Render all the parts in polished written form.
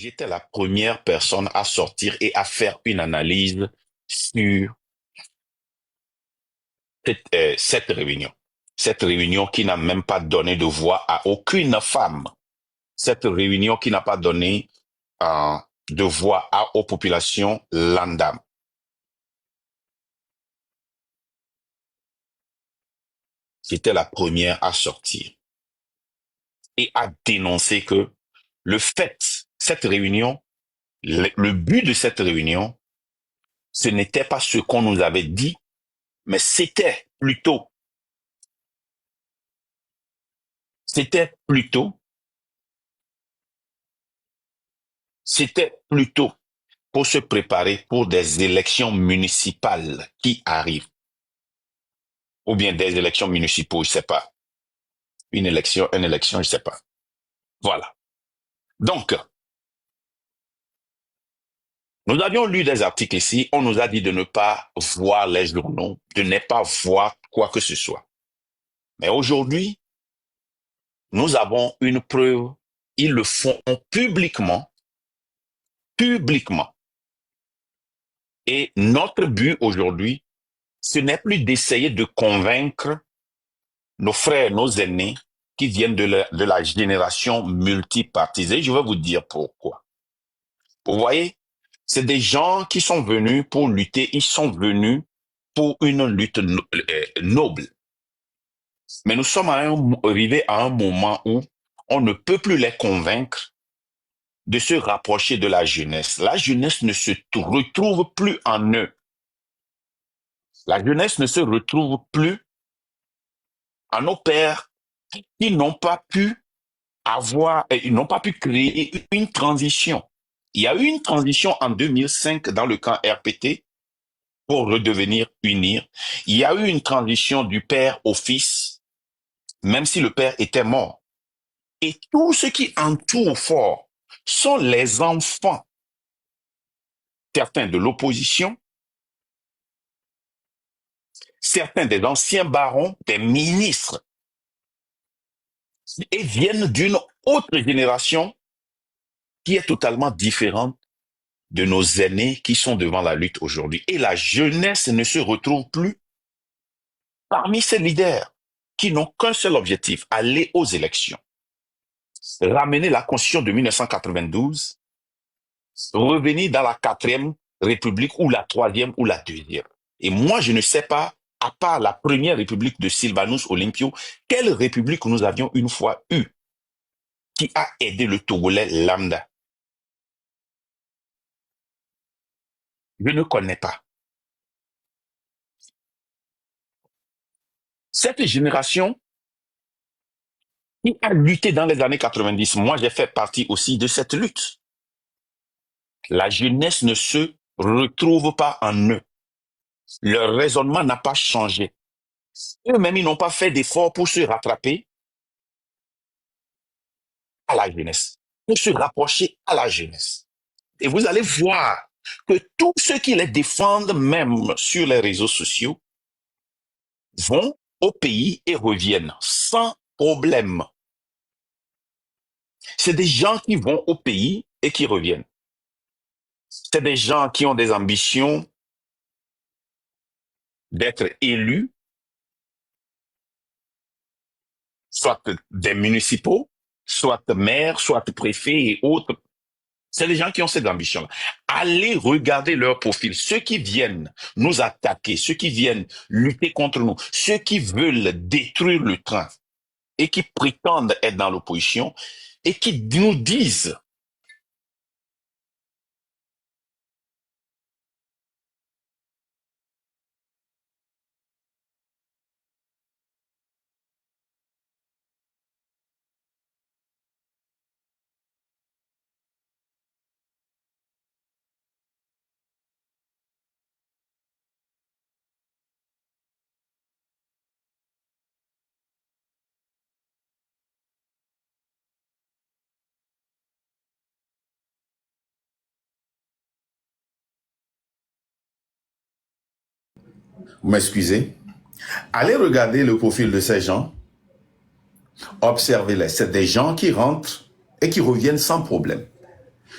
J'étais la première personne à sortir et à faire une analyse sur cette réunion. Cette réunion qui n'a même pas donné de voix à aucune femme. Cette réunion qui n'a pas donné de voix aux populations lambda. J'étais la première à sortir et à dénoncer que cette réunion, le but de cette réunion, ce n'était pas ce qu'on nous avait dit, mais c'était plutôt pour se préparer pour des élections municipales qui arrivent, ou bien des élections municipaux, je sais pas. Une élection, je sais pas. Voilà. Donc, nous avions lu des articles ici, on nous a dit de ne pas voir les journaux, de ne pas voir quoi que ce soit. Mais aujourd'hui, nous avons une preuve, ils le font publiquement. Et notre but aujourd'hui, ce n'est plus d'essayer de convaincre nos frères, nos aînés qui viennent de la génération multipartisée. Je vais vous dire pourquoi. Vous voyez, c'est des gens qui sont venus pour lutter, ils sont venus pour une lutte noble. Mais nous sommes arrivés à un moment où on ne peut plus les convaincre de se rapprocher de la jeunesse. La jeunesse ne se retrouve plus en eux. La jeunesse ne se retrouve plus en nos pères qui n'ont pas pu ils n'ont pas pu créer une transition. Il y a eu une transition en 2005 dans le camp RPT pour redevenir unir. Il y a eu une transition du père au fils, même si le père était mort. Et tout ce qui entoure fort sont les enfants, certains de l'opposition, certains des anciens barons, des ministres, et viennent d'une autre génération qui est totalement différente de nos aînés qui sont devant la lutte aujourd'hui. Et la jeunesse ne se retrouve plus parmi ces leaders qui n'ont qu'un seul objectif, aller aux élections. Ramener la Constitution de 1992, revenir dans la 4e République ou la 3e ou la 2e. Et moi, je ne sais pas, à part la première République de Sylvanus Olympio, quelle république nous avions une fois eue qui a aidé le Togolais lambda. Je ne connais pas. Cette génération qui a lutté dans les années 90, moi j'ai fait partie aussi de cette lutte. La jeunesse ne se retrouve pas en eux. Leur raisonnement n'a pas changé. Eux-mêmes, ils n'ont pas fait d'efforts pour se rattraper à la jeunesse, pour se rapprocher à la jeunesse. Et vous allez voir que tous ceux qui les défendent, même sur les réseaux sociaux, vont au pays et reviennent sans problème. C'est des gens qui vont au pays et qui reviennent. C'est des gens qui ont des ambitions d'être élus, soit des municipaux, soit maires, soit préfets et autres. C'est les gens qui ont cette ambition-là. Allez regarder leur profil. Ceux qui viennent nous attaquer, ceux qui viennent lutter contre nous, ceux qui veulent détruire le train et qui prétendent être dans l'opposition et qui nous disent vous m'excusez, allez regarder le profil de ces gens, observez-les. C'est des gens qui rentrent et qui reviennent sans problème.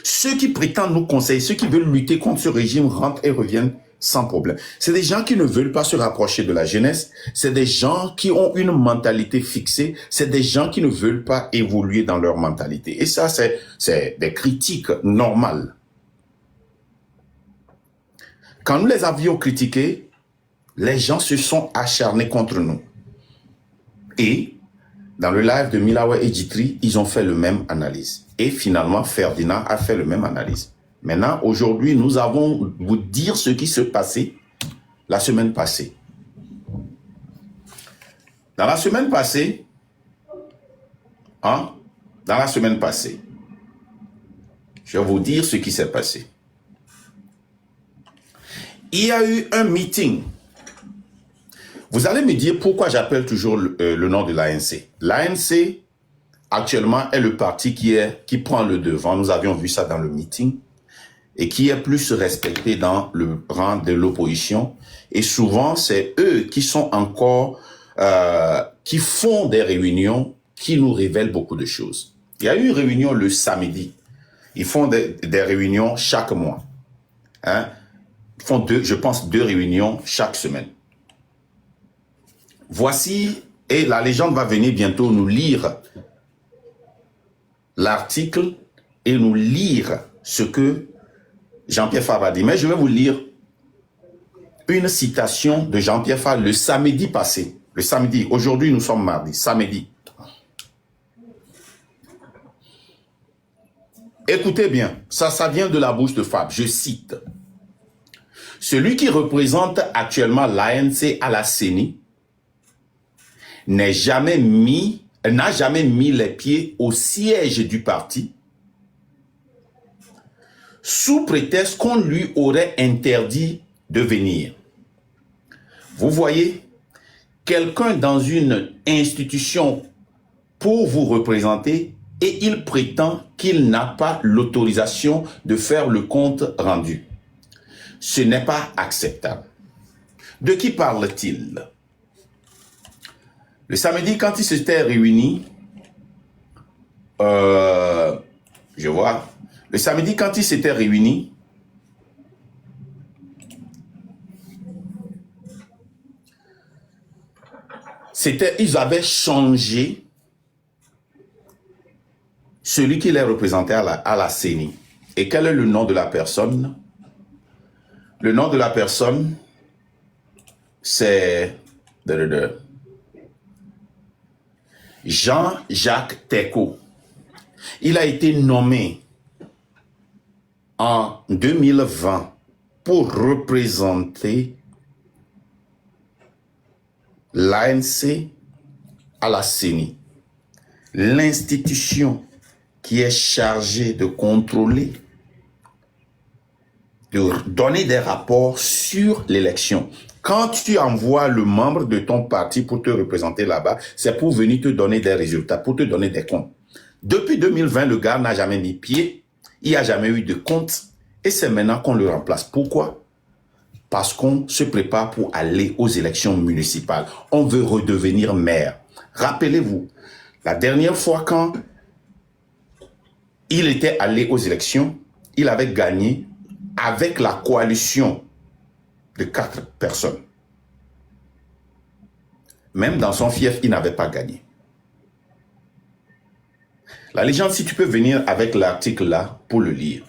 Ceux qui prétendent nous conseiller, ceux qui veulent lutter contre ce régime rentrent et reviennent sans problème. C'est des gens qui ne veulent pas se rapprocher de la jeunesse. C'est des gens qui ont une mentalité fixée. C'est des gens qui ne veulent pas évoluer dans leur mentalité. Et ça, c'est des critiques normales. Quand nous les avions critiqués, les gens se sont acharnés contre nous. Et dans le live de Milawe et Djitri, ils ont fait le même analyse. Et finalement, Ferdinand a fait le même analyse. Maintenant, aujourd'hui, nous allons vous dire ce qui se passait la semaine passée. Dans la semaine passée, je vais vous dire ce qui s'est passé. Il y a eu un meeting. Vous allez me dire pourquoi j'appelle toujours le nom de l'ANC. L'ANC, actuellement, est le parti qui prend le devant. Nous avions vu ça dans le meeting. Et qui est plus respecté dans le rang de l'opposition. Et souvent, c'est eux qui sont encore, qui font des réunions qui nous révèlent beaucoup de choses. Il y a eu une réunion le samedi. Ils font des réunions chaque mois. Hein? Ils font je pense, 2 réunions chaque semaine. Voici, et la légende va venir bientôt nous lire l'article et nous lire ce que Jean-Pierre Fabre a dit. Mais je vais vous lire une citation de Jean-Pierre Fabre le samedi passé. Le samedi, aujourd'hui nous sommes mardi, samedi. Écoutez bien, ça vient de la bouche de Fabre, je cite. Celui qui représente actuellement l'ANC à la CENI n'a jamais mis les pieds au siège du parti sous prétexte qu'on lui aurait interdit de venir. Vous voyez, quelqu'un dans une institution pour vous représenter et il prétend qu'il n'a pas l'autorisation de faire le compte rendu. Ce n'est pas acceptable. De qui parle-t-il? Le samedi, quand ils s'étaient réunis, je vois, le samedi, quand ils s'étaient réunis, ils avaient changé celui qui les représentait à la CENI. Et quel est le nom de la personne? Le nom de la personne, c'est Jean-Jacques Teko. Il a été nommé en 2020 pour représenter l'ANC à la CENI, l'institution qui est chargée de contrôler, de donner des rapports sur l'élection. Quand tu envoies le membre de ton parti pour te représenter là-bas, c'est pour venir te donner des résultats, pour te donner des comptes. Depuis 2020, le gars n'a jamais mis pied, il n'y a jamais eu de compte, et c'est maintenant qu'on le remplace. Pourquoi? Parce qu'on se prépare pour aller aux élections municipales. On veut redevenir maire. Rappelez-vous, la dernière fois quand il était allé aux élections, il avait gagné avec la coalition de 4 personnes. Même dans son fief, il n'avait pas gagné. La légende, si tu peux venir avec l'article là pour le lire.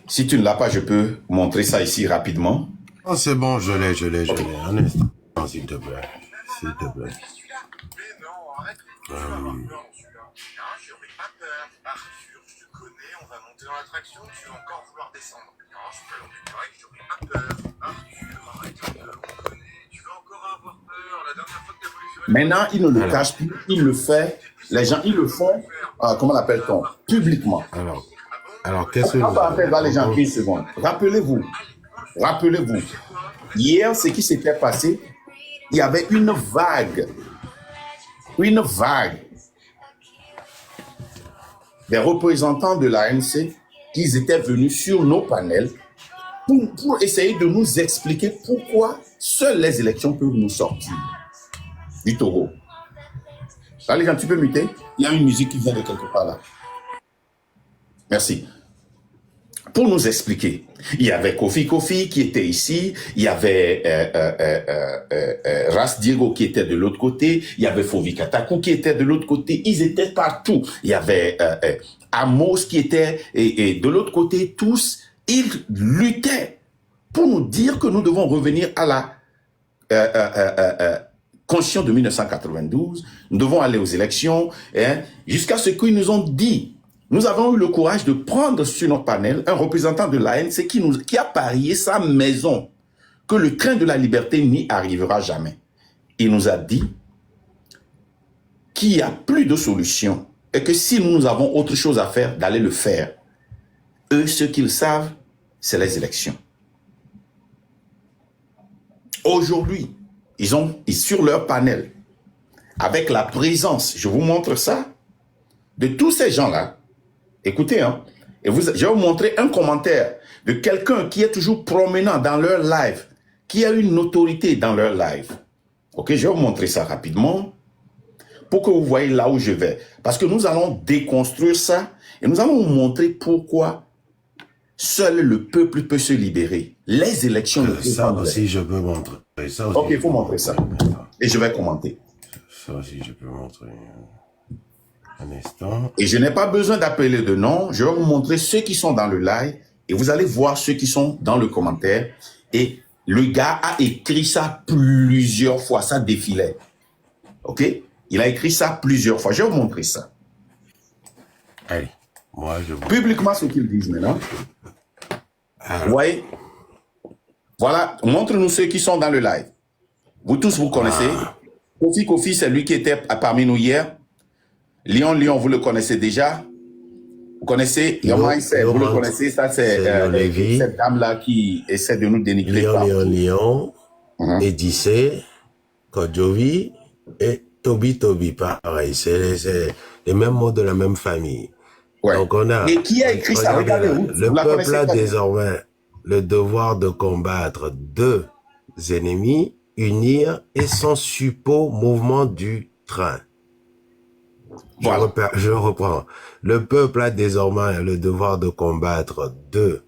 Si tu ne l'as pas, je peux montrer ça ici rapidement. Oh, c'est bon, je l'ai. Un instant, s'il te plaît. S'il te plaît. Dans l'attraction, tu vas encore vouloir descendre. Non, je peux j'aurais pas peur. Arthur, arrête un peu, on connaît. Tu vas encore avoir peur. La dernière fois que tu as voulu faire... Maintenant, il ne le cache plus, il le fait. Les gens, ils le font, comment l'appelle-t-on? Publiquement. Alors qu'est-ce que... On va faire les gens 15 secondes. Rappelez-vous, hier, ce qui s'était passé, il y avait une vague des représentants de l'ANC qui étaient venus sur nos panels pour essayer de nous expliquer pourquoi seules les élections peuvent nous sortir du taureau. Là, les gens, tu peux muter? Il y a une musique qui vient de quelque part là. Merci. Pour nous expliquer, il y avait Kofi Kofi qui était ici, il y avait Ras Diego qui était de l'autre côté, il y avait Fovi Katakou qui était de l'autre côté, ils étaient partout. Il y avait Amos qui était et de l'autre côté, tous, ils luttaient pour nous dire que nous devons revenir à la Constitution de 1992, nous devons aller aux élections, hein, jusqu'à ce qu'ils nous ont dit. Nous avons eu le courage de prendre sur notre panel un représentant de l'ANC qui a parié sa maison que le train de la liberté n'y arrivera jamais. Il nous a dit qu'il n'y a plus de solution et que si nous avons autre chose à faire, d'aller le faire. Eux, ce qu'ils savent, c'est les élections. Aujourd'hui, sur leur panel, avec la présence, je vous montre ça, de tous ces gens-là. Écoutez, hein, et je vais vous montrer un commentaire de quelqu'un qui est toujours promenant dans leur live, qui a une autorité dans leur live. Ok, je vais vous montrer ça rapidement pour que vous voyez là où je vais. Parce que nous allons déconstruire ça et nous allons vous montrer pourquoi seul le peuple peut se libérer. Les élections... Ça aussi, je peux montrer. Ça aussi, ok, il faut montrer ça. Et je vais commenter. Ça aussi, je peux montrer. Un instant. Et je n'ai pas besoin d'appeler de nom. Je vais vous montrer ceux qui sont dans le live et vous allez voir ceux qui sont dans le commentaire. Et le gars a écrit ça plusieurs fois. Ça défilait. OK? Il a écrit ça plusieurs fois. Je vais vous montrer ça. Allez, moi, je vois. Publiquement, ce qu'ils disent maintenant. Vous voyez? Voilà. Montre-nous ceux qui sont dans le live. Vous tous, vous connaissez. Kofi Kofi, c'est lui qui était parmi nous hier. Lion, vous le connaissez déjà. Vous connaissez Yomai, vous le connaissez. Ça, c'est cette dame-là qui essaie de nous dénigrer. Lion, Edissé, Kodjovi et Toby, pareil. C'est les mêmes mots de la même famille. Ouais. Donc on a, et qui a écrit ça? Regardez où. Le peuple a désormais le devoir de combattre deux ennemis, unir et sans suppos mouvement du train. Voilà. Je reprends. Le peuple a désormais le devoir de combattre deux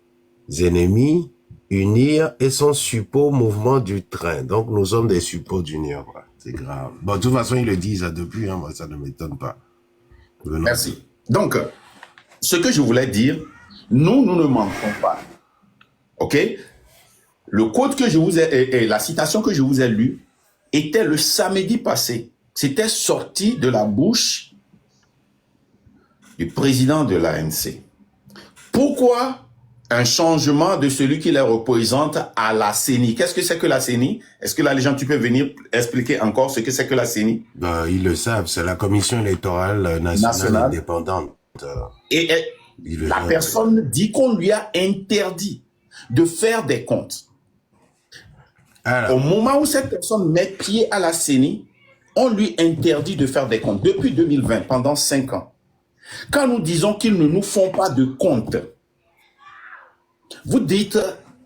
ennemis, unir et sans suppos mouvement du train. Donc, nous sommes des suppos d'union. C'est grave. Bon, de toute façon, ils le disent depuis, hein, moi, ça ne m'étonne pas. Merci. Donc, ce que je voulais dire, nous ne manquons pas. OK? Le quote que je vous ai, et la citation que je vous ai lue, était le samedi passé. C'était sorti de la bouche du président de l'ANC. Pourquoi un changement de celui qui les représente à la CENI? Qu'est-ce que c'est que la CENI? Est-ce que là, les gens, tu peux venir expliquer encore ce que c'est que la CENI? Ben, ils le savent, c'est la Commission électorale nationale indépendante. Et la personne dit qu'on lui a interdit de faire des comptes. Alors, au moment où cette personne met pied à la CENI, on lui interdit de faire des comptes depuis 2020, pendant 5 ans. Quand nous disons qu'ils ne nous font pas de comptes, vous dites,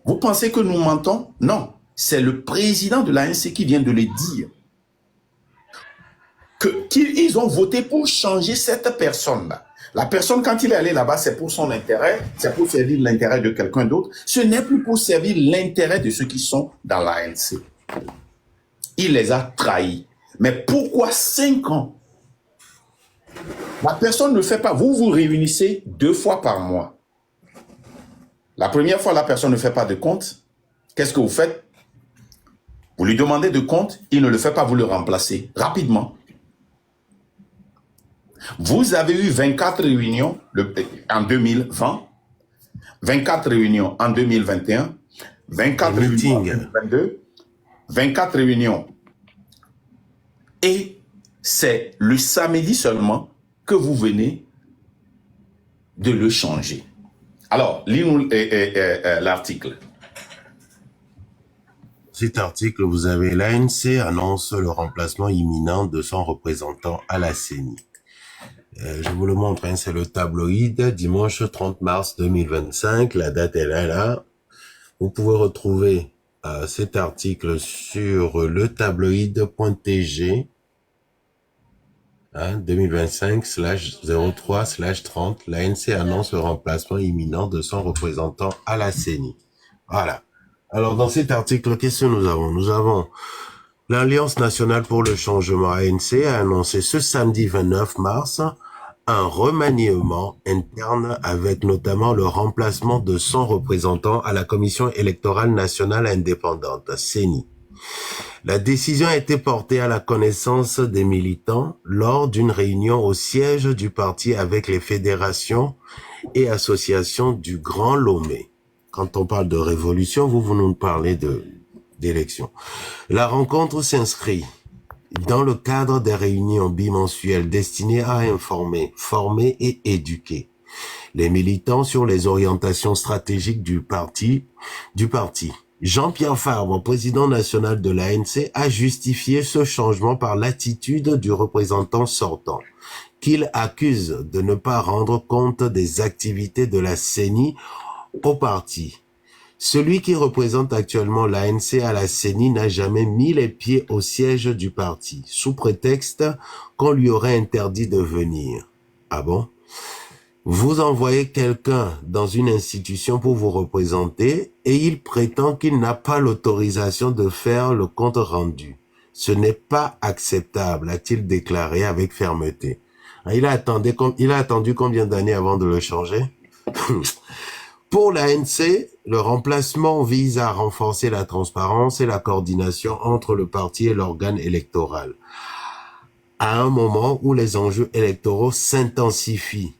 vous pensez que nous mentons? Non, c'est le président de l'ANC qui vient de le dire. Qu'ils ont voté pour changer cette personne-là. La personne, quand il est allé là-bas, c'est pour son intérêt, c'est pour servir l'intérêt de quelqu'un d'autre. Ce n'est plus pour servir l'intérêt de ceux qui sont dans l'ANC. Il les a trahis. Mais pourquoi 5 ans? La personne ne fait pas. Vous vous réunissez 2 fois par mois. La première fois, la personne ne fait pas de compte. Qu'est-ce que vous faites? Vous lui demandez de compte, il ne le fait pas, vous le remplacez rapidement. Vous avez eu 24 réunions en 2020, 24 réunions en 2021, 24 réunions en 2022, 24 réunions. Et c'est le samedi seulement que vous venez de le changer. Alors, lis-nous l'article. Cet article, vous avez l'ANC annonce le remplacement imminent de son représentant à la CENI. Je vous le montre, hein, c'est le tabloïd, dimanche 30 mars 2025, la date est là. Vous pouvez retrouver cet article sur le tabloïd.tg. 2025/03/30, l'ANC annonce le remplacement imminent de son représentant à la CENI. Voilà. Alors, dans cet article, qu'est-ce que nous avons? Nous avons l'Alliance nationale pour le changement ANC a annoncé ce samedi 29 mars un remaniement interne avec notamment le remplacement de son représentant à la Commission électorale nationale indépendante, CENI. La décision a été portée à la connaissance des militants lors d'une réunion au siège du parti avec les fédérations et associations du Grand Lomé. Quand on parle de révolution, vous nous parlez d'élection. La rencontre s'inscrit dans le cadre des réunions bimensuelles destinées à informer, former et éduquer les militants sur les orientations stratégiques du parti. Jean-Pierre Fabre, président national de l'ANC, a justifié ce changement par l'attitude du représentant sortant, qu'il accuse de ne pas rendre compte des activités de la CENI au parti. Celui qui représente actuellement l'ANC à la CENI n'a jamais mis les pieds au siège du parti, sous prétexte qu'on lui aurait interdit de venir. Ah bon? Vous envoyez quelqu'un dans une institution pour vous représenter et il prétend qu'il n'a pas l'autorisation de faire le compte rendu. Ce n'est pas acceptable, a-t-il déclaré avec fermeté. Il a attendu combien d'années avant de le changer? Pour l'ANC, le remplacement vise à renforcer la transparence et la coordination entre le parti et l'organe électoral, à un moment où les enjeux électoraux s'intensifient.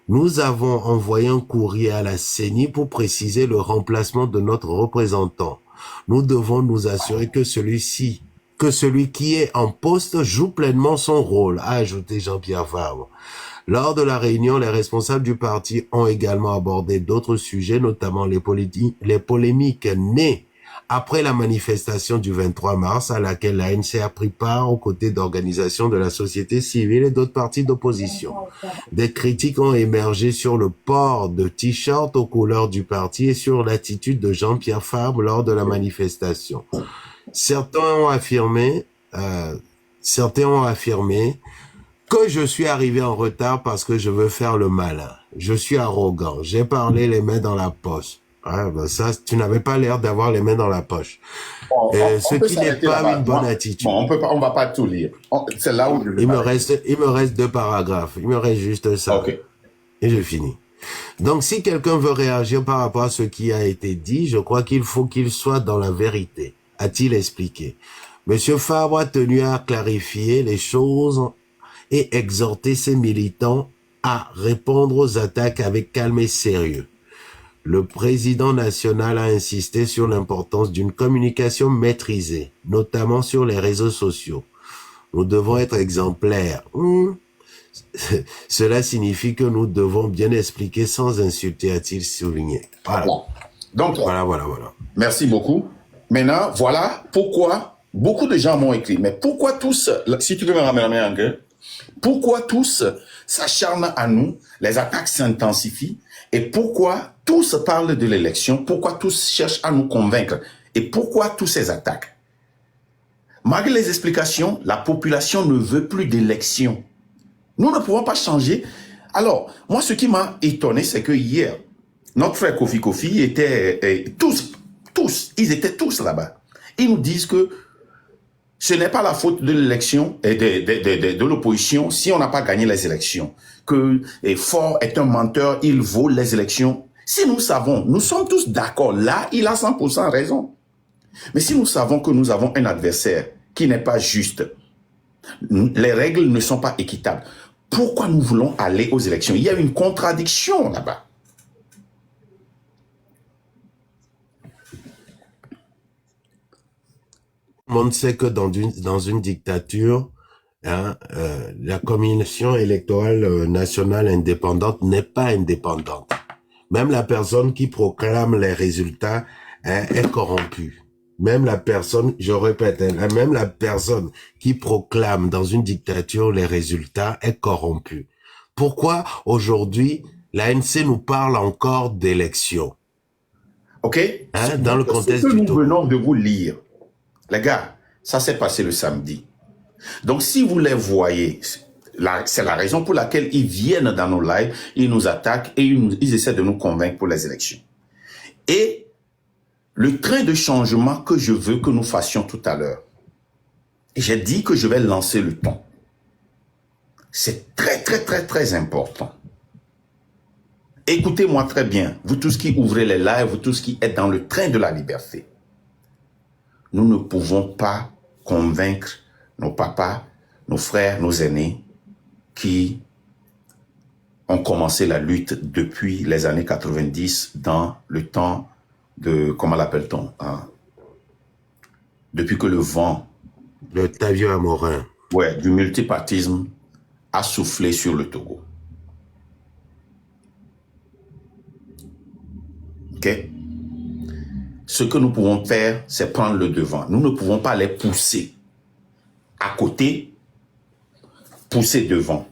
Nous avons envoyé un courrier à la CENI pour préciser le remplacement de notre représentant. Nous devons nous assurer que celui qui est en poste joue pleinement son rôle, a ajouté Jean-Pierre Fabre. Lors de la réunion, les responsables du parti ont également abordé d'autres sujets, notamment les polémiques nées après la manifestation du 23 mars à laquelle l'ANC a pris part aux côtés d'organisations de la société civile et d'autres partis d'opposition. Des critiques ont émergé sur le port de t-shirts aux couleurs du parti et sur l'attitude de Jean-Pierre Fabre lors de la manifestation. Certains ont affirmé que je suis arrivé en retard parce que je veux faire le malin. Je suis arrogant. J'ai parlé les mains dans la poche. Ah, ben ça, tu n'avais pas l'air d'avoir les mains dans la poche. Ce qui n'est pas une bonne attitude. Bon, on va pas tout lire. C'est là où il me reste 2 paragraphes. Il me reste juste ça. Okay. Et je finis. Donc, si quelqu'un veut réagir par rapport à ce qui a été dit, je crois qu'il faut qu'il soit dans la vérité, a-t-il expliqué. Monsieur Fabre a tenu à clarifier les choses et exhorter ses militants à répondre aux attaques avec calme et sérieux. Le président national a insisté sur l'importance d'une communication maîtrisée, notamment sur les réseaux sociaux. Nous devons être exemplaires. Cela signifie que nous devons bien expliquer sans insulter, a-t-il souligné. Voilà. Donc, voilà. Merci beaucoup. Maintenant, voilà pourquoi beaucoup de gens m'ont écrit. Mais pourquoi tous, si tu peux me ramener la main en gueule, pourquoi tous s'acharnent à nous, les attaques s'intensifient, et pourquoi tous parlent de l'élection, pourquoi tous cherchent à nous convaincre, et pourquoi tous ces attaques? Malgré les explications, la population ne veut plus d'élection. Nous ne pouvons pas changer. Alors, moi, ce qui m'a étonné, c'est que hier, notre frère Kofi était ils étaient tous là-bas. Ils nous disent que ce n'est pas la faute de l'élection et de l'opposition si on n'a pas gagné les élections. Que Faure est un menteur, il vole les élections. Si nous savons, nous sommes tous d'accord, là, il a 100% raison. Mais si nous savons que nous avons un adversaire qui n'est pas juste, les règles ne sont pas équitables, pourquoi nous voulons aller aux élections? Il y a une contradiction là-bas. Tout le monde sait que dans une dictature, la Commission électorale nationale indépendante n'est pas indépendante. Même la personne qui proclame les résultats est corrompue. Même la personne, je répète, même la personne qui proclame dans une dictature les résultats est corrompue. Pourquoi aujourd'hui l'ANC nous parle encore d'élections? Ok. Dans le contexte ce que nous venons de vous lire, les gars, ça s'est passé le samedi. Donc si vous les voyez, C'est la raison pour laquelle ils viennent dans nos lives, ils nous attaquent et ils essaient de nous convaincre pour les élections. Et le train de changement que je veux que nous fassions tout à l'heure, j'ai dit que je vais lancer le ton. C'est très, très, très, très important. Écoutez-moi très bien, vous tous qui ouvrez les lives, vous tous qui êtes dans le train de la liberté. Nous ne pouvons pas convaincre nos papas, nos frères, nos aînés qui ont commencé la lutte depuis les années 90 dans le temps de, comment l'appelle-t-on, hein? Depuis que le vent Le Tavio Amorin. du multipartisme a soufflé sur le Togo. Ok? Ce que nous pouvons faire, c'est prendre le devant. Nous ne pouvons pas les pousser à côté, pousser devant.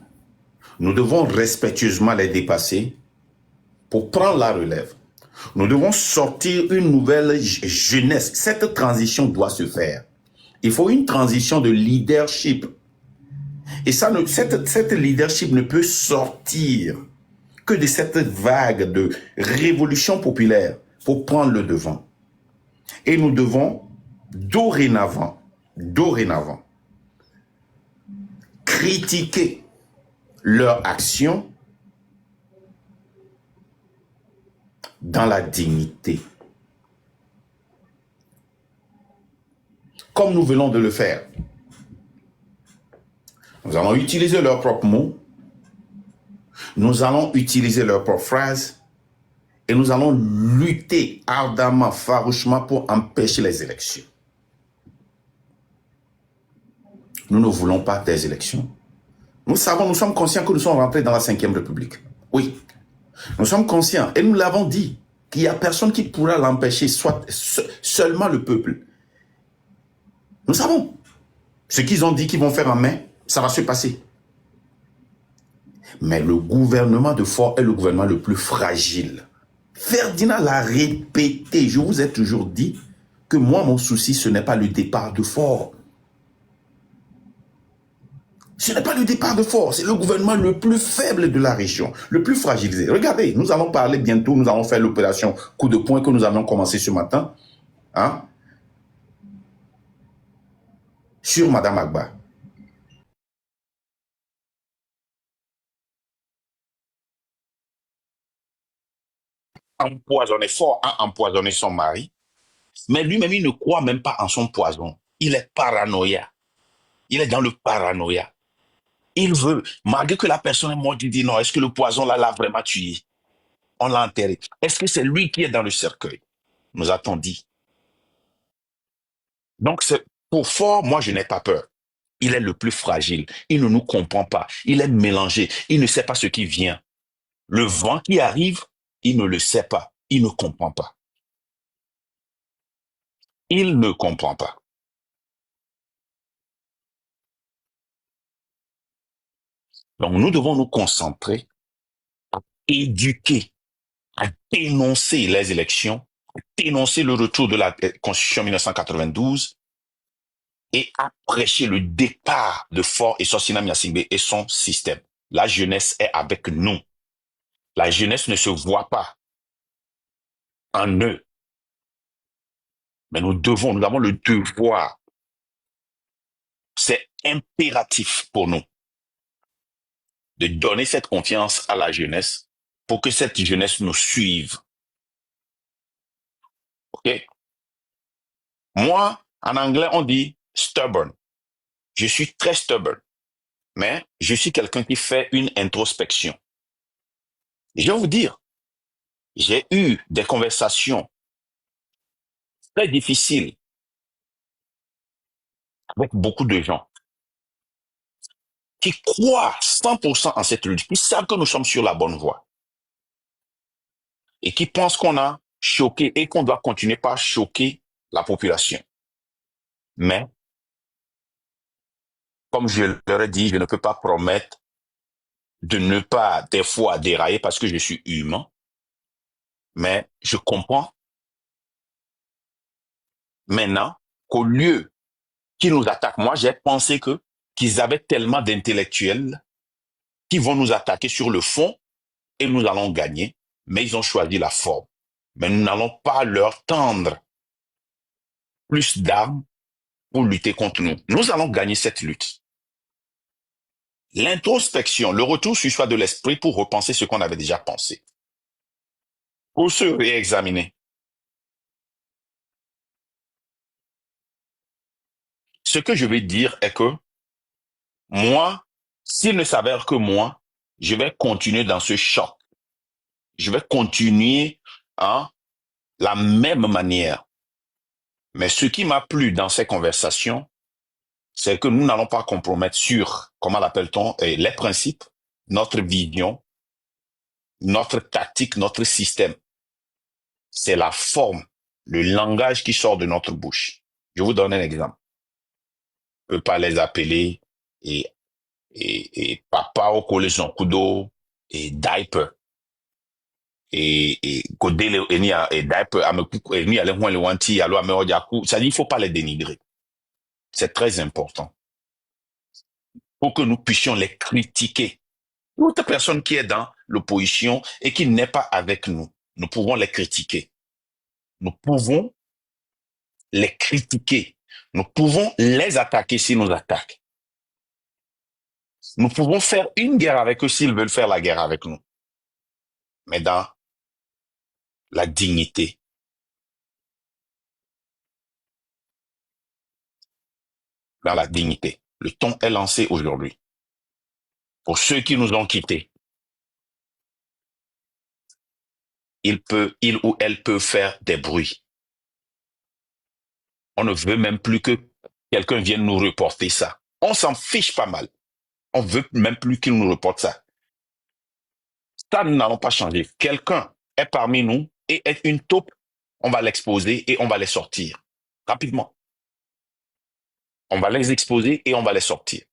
Nous devons respectueusement les dépasser pour prendre la relève. Nous devons sortir une nouvelle jeunesse. Cette transition doit se faire. Il faut une transition de leadership. Et ça, cette leadership ne peut sortir que de cette vague de révolution populaire pour prendre le devant. Et nous devons dorénavant, critiquer leur action dans la dignité. Comme nous venons de le faire. Nous allons utiliser leurs propres mots, nous allons utiliser leurs propres phrases et nous allons lutter ardemment, farouchement pour empêcher les élections. Nous ne voulons pas des élections. Nous sommes conscients que nous sommes rentrés dans la 5e République. Oui, nous sommes conscients et nous l'avons dit qu'il n'y a personne qui pourra l'empêcher, soit seulement le peuple. Nous savons. Ce qu'ils ont dit qu'ils vont faire en mai, ça va se passer. Mais le gouvernement de Faure est le gouvernement le plus fragile. Ferdinand l'a répété. Je vous ai toujours dit que moi, mon souci, ce n'est pas le départ de Faure. Ce n'est pas le départ de Faure, c'est le gouvernement le plus faible de la région, le plus fragilisé. Regardez, nous allons parler bientôt, nous allons faire l'opération coup de poing que nous avons commencé ce matin, hein, sur Madame Agba. Empoisonné, Faure a empoisonné son mari, mais lui-même, il ne croit même pas en son poison. Il est paranoïa. Il est dans le paranoïa. Il veut, malgré que la personne est morte, il dit non, est-ce que le poison là l'a vraiment tué? On l'a enterré. Est-ce que c'est lui qui est dans le cercueil? Nous a-t-on dit. Donc, pour Faure, moi, je n'ai pas peur. Il est le plus fragile. Il ne nous comprend pas. Il est mélangé. Il ne sait pas ce qui vient. Le vent qui arrive, il ne le sait pas. Il ne comprend pas. Il ne comprend pas. Donc, nous devons nous concentrer à éduquer, à dénoncer les élections, à dénoncer le retour de la Constitution 1992 et à prêcher le départ de Faure et Sosina Miasingbe et son système. La jeunesse est avec nous. La jeunesse ne se voit pas en eux. Mais nous avons le devoir. C'est impératif pour nous de donner cette confiance à la jeunesse pour que cette jeunesse nous suive. OK? Moi, en anglais, on dit stubborn. Je suis très stubborn, mais je suis quelqu'un qui fait une introspection. Et je vais vous dire, j'ai eu des conversations très difficiles avec beaucoup de gens qui croient 100% en cette lutte, qui savent que nous sommes sur la bonne voie et qui pensent qu'on a choqué et qu'on doit continuer par choquer la population. Mais, comme je leur ai dit, je ne peux pas promettre de ne pas des fois dérailler parce que je suis humain, mais je comprends maintenant qu'au lieu qu'ils nous attaquent, moi j'ai pensé qu'ils avaient tellement d'intellectuels qui vont nous attaquer sur le fond et nous allons gagner, mais ils ont choisi la forme. Mais nous n'allons pas leur tendre plus d'armes pour lutter contre nous. Nous allons gagner cette lutte. L'introspection, le retour sur soi de l'esprit pour repenser ce qu'on avait déjà pensé. Pour se réexaminer. Ce que je vais dire est que moi, s'il ne s'avère que moi, je vais continuer dans ce choc. Je vais continuer la même manière. Mais ce qui m'a plu dans ces conversations, c'est que nous n'allons pas compromettre sur, comment l'appelle-t-on, les principes, notre vision, notre tactique, notre système. C'est la forme, le langage qui sort de notre bouche. Je vous donne un exemple. On ne peut pas les appeler et papa au collège en kudo et diaper. Et kodele et diaper eni ale ho le wanti alo ame ojaku, ça dit il faut pas les dénigrer. C'est très important pour que nous puissions les critiquer. Toute personne qui est dans l'opposition et qui n'est pas avec nous, nous pouvons les critiquer. Nous pouvons les critiquer. Nous pouvons les attaquer s'ils nous attaquent. Nous pouvons faire une guerre avec eux s'ils veulent faire la guerre avec nous. Mais dans la dignité. Dans la dignité. Le ton est lancé aujourd'hui. Pour ceux qui nous ont quittés, il ou elle peut faire des bruits. On ne veut même plus que quelqu'un vienne nous reporter ça. On s'en fiche pas mal. On veut même plus qu'il nous reporte ça. Ça, nous n'allons pas changer. Quelqu'un est parmi nous et est une taupe, on va l'exposer et on va les sortir. Rapidement. On va les exposer et on va les sortir.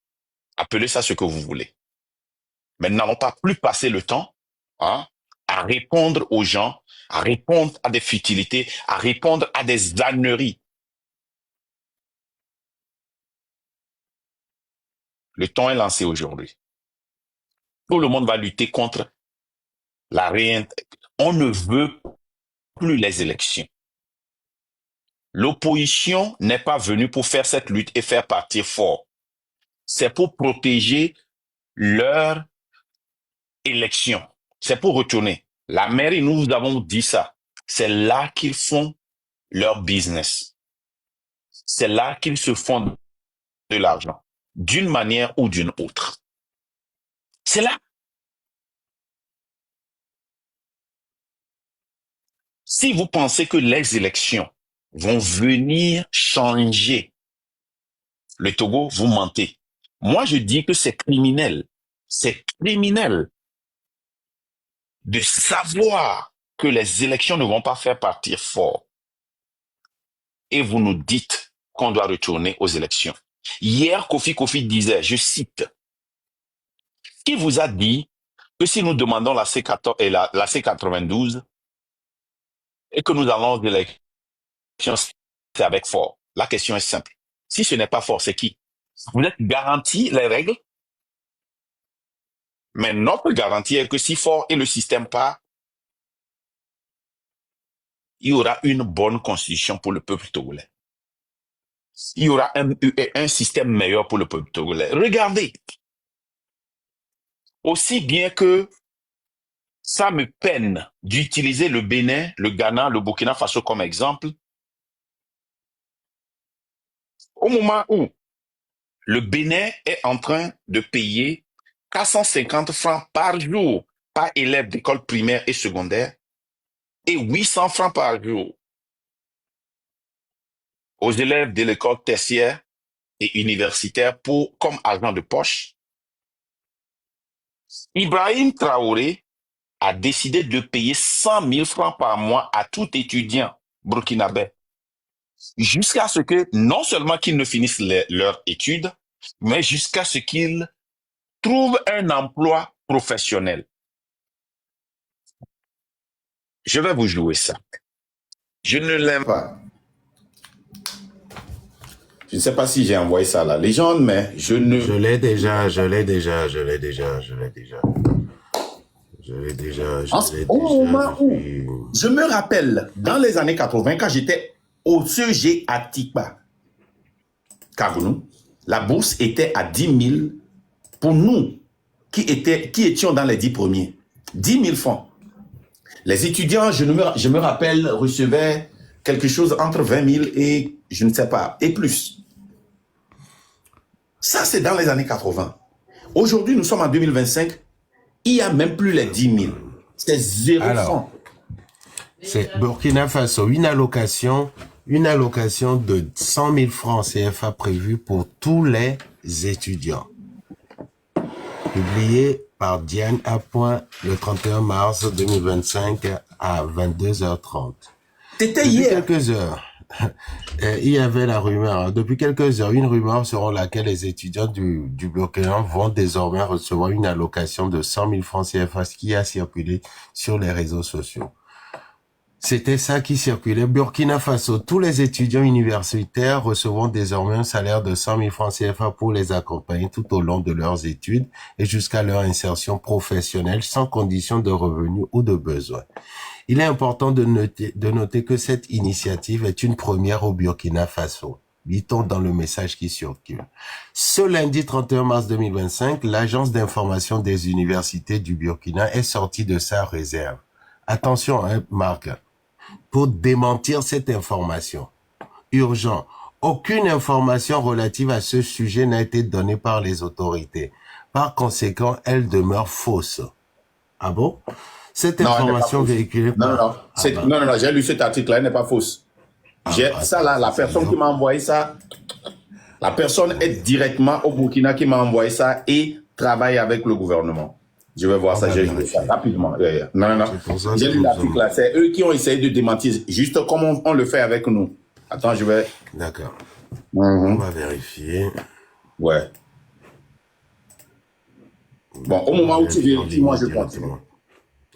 Appelez ça ce que vous voulez. Mais nous n'allons pas plus passer le temps à répondre aux gens, à répondre à des futilités, à répondre à des âneries. Le temps est lancé aujourd'hui. Tout le monde va lutter contre la réintégration. On ne veut plus les élections. L'opposition n'est pas venue pour faire cette lutte et faire partir fort. C'est pour protéger leur élection. C'est pour retourner. La mairie, nous vous avons dit ça. C'est là qu'ils font leur business. C'est là qu'ils se font de l'argent, d'une manière ou d'une autre. C'est là. Si vous pensez que les élections vont venir changer le Togo, vous mentez. Moi, je dis que c'est criminel. C'est criminel de savoir que les élections ne vont pas faire partir fort. Et vous nous dites qu'on doit retourner aux élections. Hier, Kofi disait, je cite, qui vous a dit que si nous demandons la C14 et la C92 et que nous allons aux élections, c'est avec fort. La question est simple. Si ce n'est pas fort, c'est qui? Vous êtes garanti les règles? Mais notre garantie est que si fort et le système part, il y aura une bonne constitution pour le peuple togolais. Il y aura un système meilleur pour le peuple togolais. Regardez. Aussi bien que ça me peine d'utiliser le Bénin, le Ghana, le Burkina Faso comme exemple, au moment où le Bénin est en train de payer 450 francs par jour par élève d'école primaire et secondaire et 800 francs par jour aux élèves de l'école tertiaire et universitaire comme argent de poche. Ibrahim Traoré a décidé de payer 100 000 francs par mois à tout étudiant burkinabé jusqu'à ce que, non seulement qu'ils ne finissent leurs études, mais jusqu'à ce qu'ils trouvent un emploi professionnel. Je vais vous jouer ça. Je ne l'aime pas. Je ne sais pas si j'ai envoyé ça à la légende, mais je ne... Je l'ai déjà. Au moment où je me rappelle, dans les années 80, quand j'étais au CEG à Tikba, Cameroun, la bourse était à 10 000 pour nous qui étions dans les 10 premiers. 10 000 francs. Les étudiants, je me rappelle, recevaient quelque chose entre 20 000 et je ne sais pas, et plus. Ça, c'est dans les années 80. Aujourd'hui, nous sommes en 2025. Il n'y a même plus les 10 000. C'est 0 francs. C'est Burkina Faso, une allocation de 100 000 francs CFA prévue pour tous les étudiants. Publié par Diane Appoint le 31 mars 2025 à 22h30. C'était hier. Quelques heures. Il y avait la rumeur. Depuis quelques heures, une rumeur selon laquelle les étudiants du Burkina vont désormais recevoir une allocation de 100 000 francs CFA, ce qui a circulé sur les réseaux sociaux. C'était ça qui circulait. Burkina Faso, tous les étudiants universitaires recevront désormais un salaire de 100 000 francs CFA pour les accompagner tout au long de leurs études et jusqu'à leur insertion professionnelle sans condition de revenus ou de besoins. Il est important de noter que cette initiative est une première au Burkina Faso. Lit-on dans le message qui circule. Ce lundi 31 mars 2025, l'Agence d'information des universités du Burkina est sortie de sa réserve. Attention, hein, Marc, pour démentir cette information. Urgent. Aucune information relative à ce sujet n'a été donnée par les autorités. Par conséquent, elle demeure fausse. Ah bon? Cette information véhiculée par... Non, j'ai lu cet article-là, elle n'est pas fausse. La personne qui m'a envoyé ça, la personne est directement au Burkina qui m'a envoyé ça et travaille avec le gouvernement. Je vais voir ça, j'ai lu ça rapidement. Non. J'ai lu l'article là, c'est eux qui ont essayé de démentir, juste comme on le fait avec nous. Attends, je vais... D'accord. On va vérifier. Ouais. Bon, au moment où tu vérifies, moi je continue.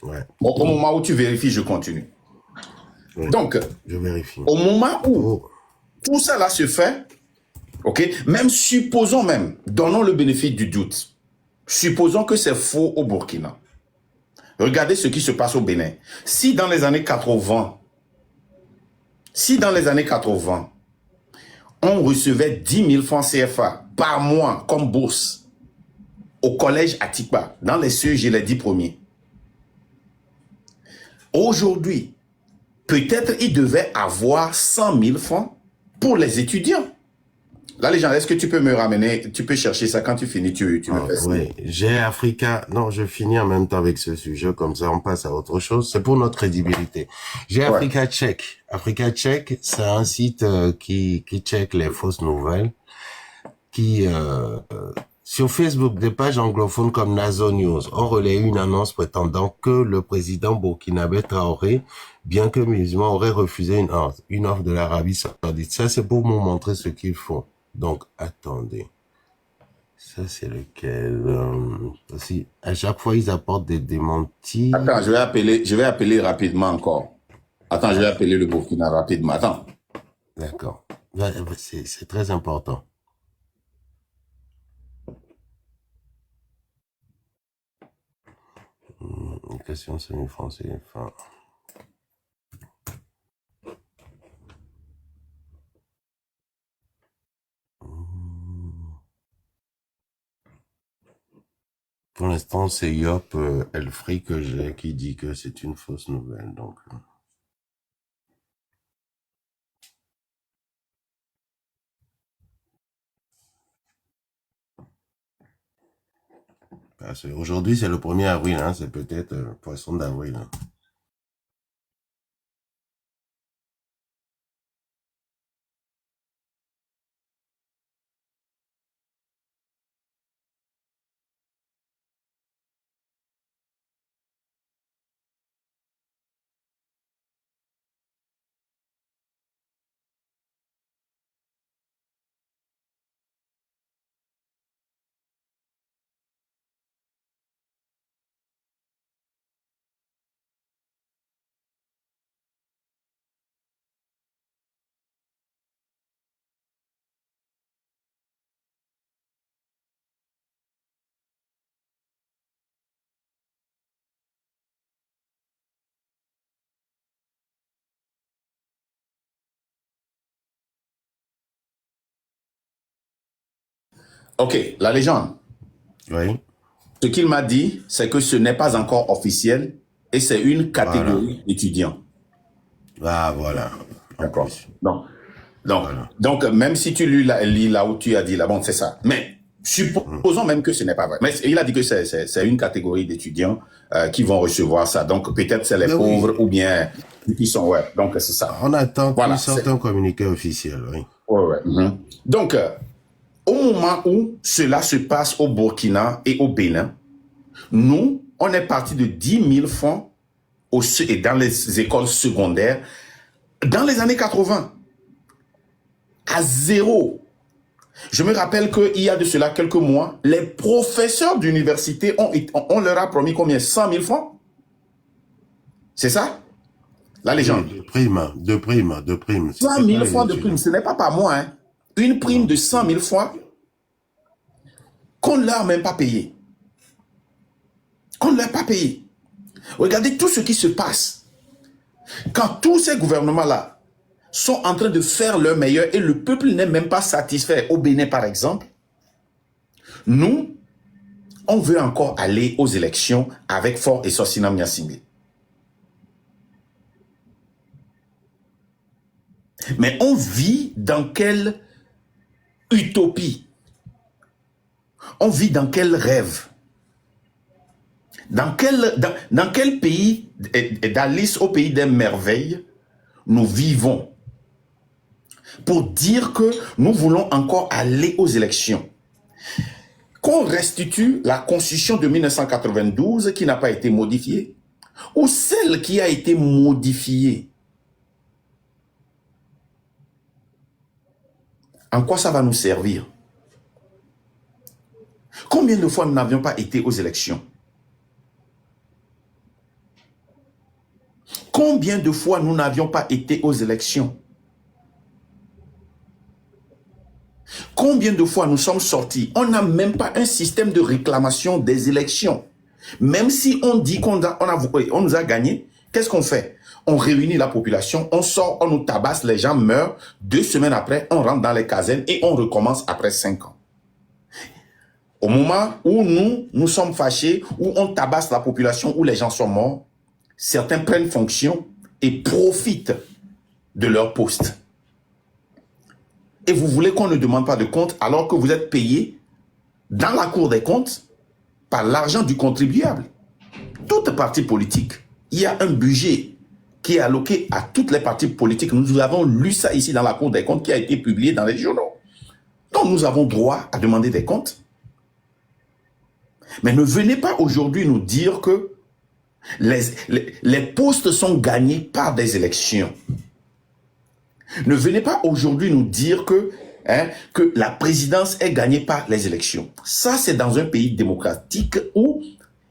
Ouais. Bon, au moment où tu vérifies, je continue. Ouais. Donc, je vérifie. Au moment où tout ça là se fait, ok, même supposons donnons le bénéfice du doute. Supposons que c'est faux au Burkina. Regardez ce qui se passe au Bénin. Si dans les années 80, on recevait 10 000 francs CFA par mois comme bourse au collège Atikba, dans les CEG, les 10 premiers. Aujourd'hui, peut-être il devait avoir 100 000 francs pour les étudiants. Là, les gens, est-ce que tu peux me ramener, tu peux chercher ça quand tu finis, tu me fais ça. Oui, j'ai Africa, non, je finis en même temps avec ce sujet, comme ça on passe à autre chose, c'est pour notre crédibilité. J'ai Africa Check. Africa Check, c'est un site qui check les fausses nouvelles, sur Facebook, des pages anglophones comme Nazo News ont relayé une annonce prétendant que le président burkinabé Traoré, bien que musulman, aurait refusé une offre de l'Arabie Saoudite. Ça, c'est pour vous montrer ce qu'ils font. Donc, attendez. Ça, c'est lequel aussi, à chaque fois, ils apportent des démentis. Attends, je vais appeler rapidement encore. Attends, je vais appeler le Burkina rapidement. Attends. D'accord. C'est très important. Une question semi-français. Enfin... Pour l'instant, c'est Yop Elfri que j'ai qui dit que c'est une fausse nouvelle. Donc, aujourd'hui, c'est le 1er avril, hein, c'est peut-être poisson d'avril. Hein. Ok, la légende. Oui. Ce qu'il m'a dit, c'est que ce n'est pas encore officiel et c'est une catégorie d'étudiants. Ah, voilà. En D'accord. plus. Donc, même si tu lis là où tu as dit là, bon, c'est ça. Mais supposons même que ce n'est pas vrai. Mais il a dit que c'est une catégorie d'étudiants qui vont recevoir ça. Donc, peut-être c'est les Mais pauvres oui. ou bien qui sont, ouais. Donc, c'est ça. On attend Voilà, qu'ils sortent un communiqué officiel, oui. Ouais. Donc, au moment où cela se passe au Burkina et au Bénin, nous, on est parti de 10 000 francs et dans les écoles secondaires dans les années 80 à zéro. Je me rappelle qu'il y a de cela quelques mois, les professeurs d'université, on leur a promis combien? 100 000 francs? C'est ça? La légende. De prime. 100 000 francs de prime, ce n'est pas par mois. Hein. Une prime de 100 000 francs qu'on ne leur a même pas payé. Qu'on ne leur a pas payé. Regardez tout ce qui se passe. Quand tous ces gouvernements-là sont en train de faire leur meilleur et le peuple n'est même pas satisfait, au Bénin par exemple, nous, on veut encore aller aux élections avec Faure et Sossinam Gnassingbé. Mais on vit dans quelle utopie? On vit dans quel rêve? Dans quel pays d'Alice au pays des merveilles nous vivons pour dire que nous voulons encore aller aux élections? Qu'on restitue la constitution de 1992 qui n'a pas été modifiée ou celle qui a été modifiée? En quoi ça va nous servir? Combien de fois nous n'avions pas été aux élections? Combien de fois nous n'avions pas été aux élections? Combien de fois nous sommes sortis? On n'a même pas un système de réclamation des élections. Même si on dit qu'on nous a gagné, qu'est-ce qu'on fait? On réunit la population, on sort, on nous tabasse, les gens meurent. 2 semaines après, on rentre dans les casernes et on recommence après 5 ans. Au moment où nous sommes fâchés, où on tabasse la population, où les gens sont morts, certains prennent fonction et profitent de leur poste. Et vous voulez qu'on ne demande pas de compte alors que vous êtes payé dans la Cour des comptes par l'argent du contribuable. Toute partie politique, il y a un budget qui est alloqué à toutes les parties politiques. Nous avons lu ça ici dans la Cour des comptes qui a été publié dans les journaux. Donc nous avons droit à demander des comptes. Mais ne venez pas aujourd'hui nous dire que les postes sont gagnés par des élections. Ne venez pas aujourd'hui nous dire que la présidence est gagnée par les élections. Ça, c'est dans un pays démocratique où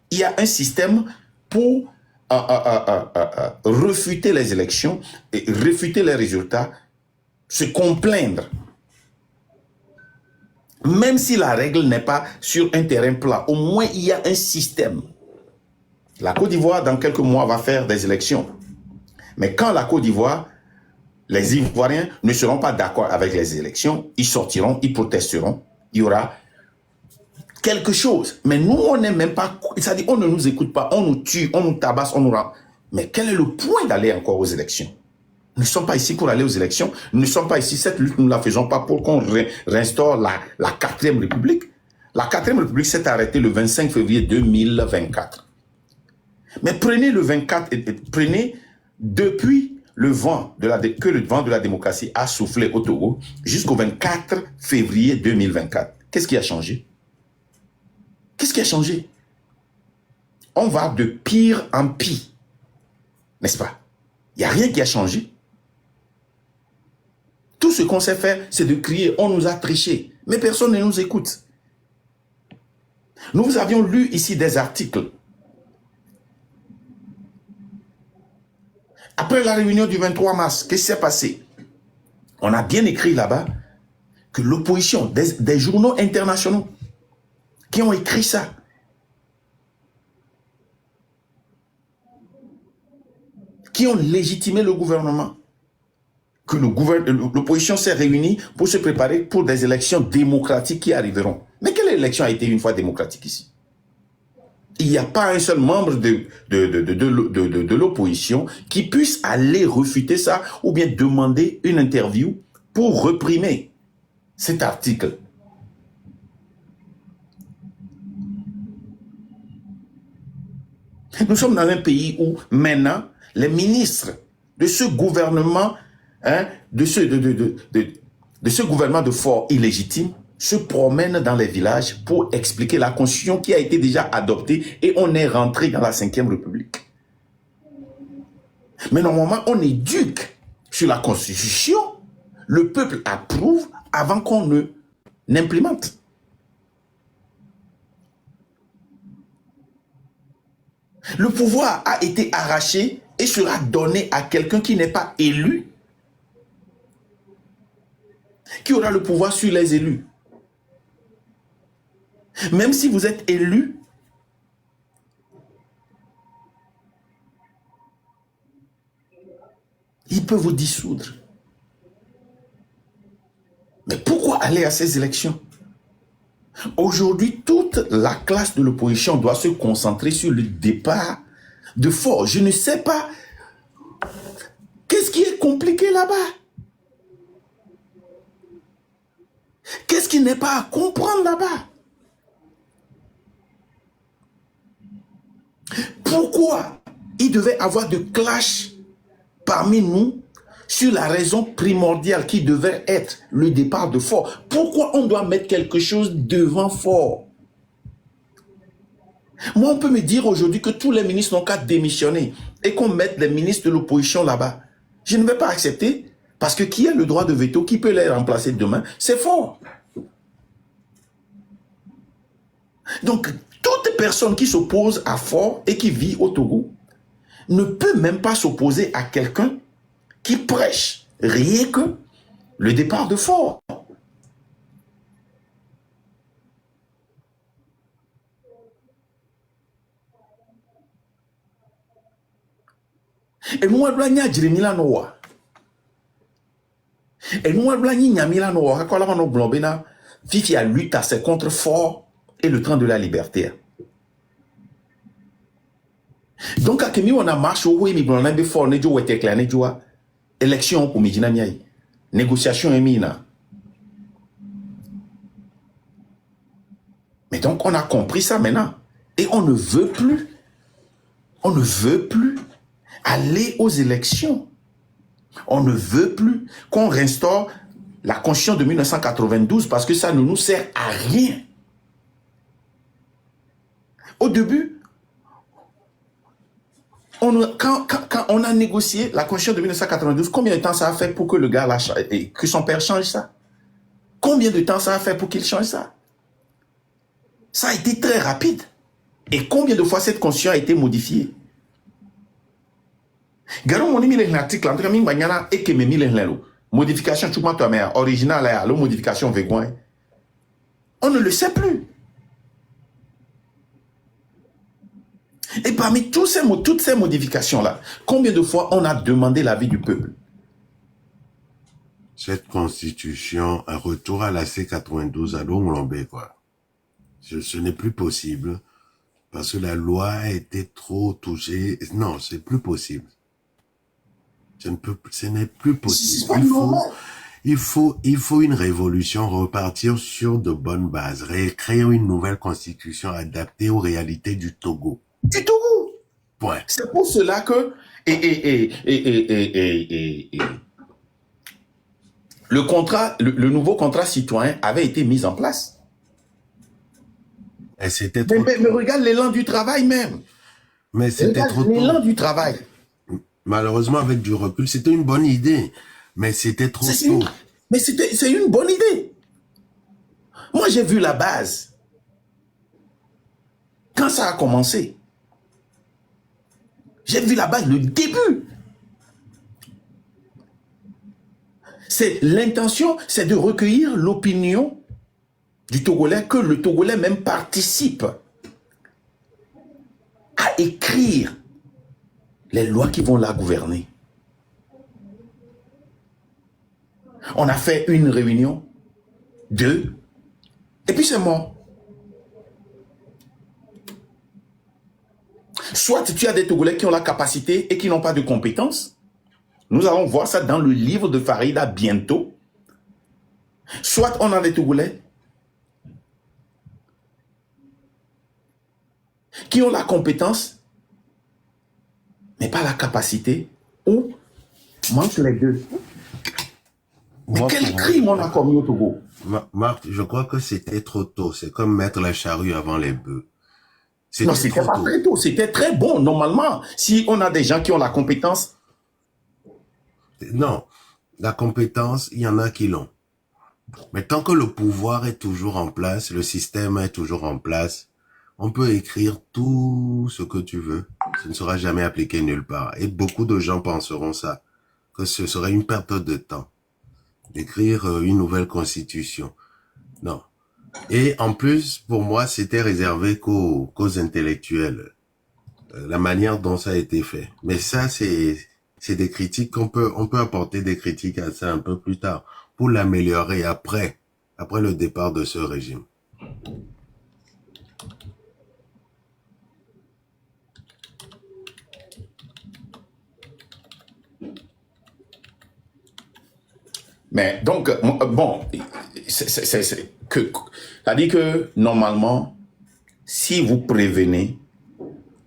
il y a un système pour refuter les élections et refuter les résultats, se complaindre. Même si la règle n'est pas sur un terrain plat, au moins il y a un système. La Côte d'Ivoire, dans quelques mois, va faire des élections. Mais quand la Côte d'Ivoire, les Ivoiriens ne seront pas d'accord avec les élections, ils sortiront, ils protesteront, il y aura quelque chose. Mais nous, on n'est même pas... C'est-à-dire, on ne nous écoute pas, on nous tue, on nous tabasse, on nous rend... Mais quel est le point d'aller encore aux élections? Nous ne sommes pas ici pour aller aux élections. Nous ne sommes pas ici, cette lutte, nous ne la faisons pas pour qu'on réinstaure la 4e République. La 4e République s'est arrêtée le 25 février 2024. Mais prenez le 24, prenez depuis le vent que le vent de la démocratie a soufflé au Togo jusqu'au 24 février 2024. Qu'est-ce qui a changé? Qu'est-ce qui a changé? On va de pire en pire, n'est-ce pas? Il n'y a rien qui a changé. Tout ce qu'on sait faire, c'est de crier, on nous a triché. Mais personne ne nous écoute. Nous avions lu ici des articles. Après la réunion du 23 mars, qu'est-ce qui s'est passé? On a bien écrit là-bas que l'opposition, des journaux internationaux qui ont écrit ça, qui ont légitimé le gouvernement, que l'opposition s'est réunie pour se préparer pour des élections démocratiques qui arriveront. l'élection a été une fois démocratique ici? Il n'y a pas un seul membre de l'opposition qui puisse aller refuter ça ou bien demander une interview pour réprimer cet article. Nous sommes dans un pays où maintenant, les ministres de ce gouvernement, de ce gouvernement de fort illégitime, se promènent dans les villages pour expliquer la constitution qui a été déjà adoptée et on est rentré dans la 5e République. Mais normalement, on éduque sur la constitution, le peuple approuve avant qu'on ne l'implémente. Le pouvoir a été arraché et sera donné à quelqu'un qui n'est pas élu, qui aura le pouvoir sur les élus. Même si vous êtes élu, il peut vous dissoudre. Mais pourquoi aller à ces élections? Aujourd'hui, toute la classe de l'opposition doit se concentrer sur le départ de force. Je ne sais pas qu'est-ce qui est compliqué là-bas. Qu'est-ce qui n'est pas à comprendre là-bas? Pourquoi il devait avoir de clash parmi nous sur la raison primordiale qui devait être le départ de Faure? Pourquoi on doit mettre quelque chose devant Faure? Moi, on peut me dire aujourd'hui que tous les ministres n'ont qu'à démissionner et qu'on mette les ministres de l'opposition là-bas. Je ne vais pas accepter parce que qui a le droit de veto, qui peut les remplacer demain? C'est Faure. Donc, toute personne qui s'oppose à Faure et qui vit au Togo ne peut même pas s'opposer à quelqu'un qui prêche rien que le départ de Faure. Et nous avons et nous avons Fifi a lutte c'est contre Faure et le train de la liberté. Donc, à Kemi, on a marché au Wemi, on a bien fort, on a élection pour Midina Miaï. Négociation émina. Mais donc, on a compris ça maintenant. Et on ne veut plus aller aux élections. On ne veut plus qu'on restaure la Constitution de 1992 parce que ça ne nous sert à rien. Au début, quand on a négocié la Constitution de 1992, combien de temps ça a fait pour que le gars que son père change ça? Combien de temps ça a fait pour qu'il change ça? Ça a été très rapide. Et combien de fois cette Constitution a été modifiée? Modification originale, modification on ne le sait plus. Et parmi toutes ces modifications-là, combien de fois on a demandé l'avis du peuple? Cette constitution, un retour à la C92 à Lombe, quoi. Ce n'est plus possible parce que la loi a été trop touchée. Non, c'est plus possible. Ce n'est plus possible. Il faut une révolution, repartir sur de bonnes bases, créer une nouvelle constitution adaptée aux réalités du Togo. Du Togo. Point. C'est pour cela que le nouveau contrat citoyen avait été mis en place. Et c'était mais regarde l'élan du travail même. Mais c'était trop tôt. L'élan du travail. Malheureusement, avec du recul, c'était une bonne idée. Mais c'était trop tôt. Mais c'est une bonne idée. Moi, j'ai vu la base. Quand ça a commencé, j'ai vu la base, le début. L'intention, c'est de recueillir l'opinion du Togolais, que le Togolais même participe à écrire les lois qui vont la gouverner. On a fait une réunion, 2, et puis c'est mort. soit tu as des Togolais qui ont la capacité et qui n'ont pas de compétences. Nous allons voir ça dans le livre de Farida bientôt. Soit on a des Togolais qui ont la compétence, mais pas la capacité, ou manque les deux. Mais Moi, quel pour crime on a commis au Togo? Marc, je crois que c'était trop tôt. C'est comme mettre la charrue avant les bœufs. Non, C'était c'était trop pas tôt. très tôt, c'était très bon. Normalement, si on a des gens qui ont la compétence, Non, la compétence, il y en a qui l'ont. Mais tant que le pouvoir est toujours en place, le système est toujours en place, on peut écrire tout ce que tu veux. Ce ne sera jamais appliqué nulle part. Et beaucoup de gens penseront ça, que ce serait une perte de temps d'écrire une nouvelle constitution. Non. Et en plus, pour moi, c'était réservé qu'aux intellectuels. La manière dont ça a été fait. Mais ça, c'est des critiques on peut apporter des critiques à ça un peu plus tard pour l'améliorer après le départ de ce régime. mais donc, bon, c'est-à-dire que normalement, si vous prévenez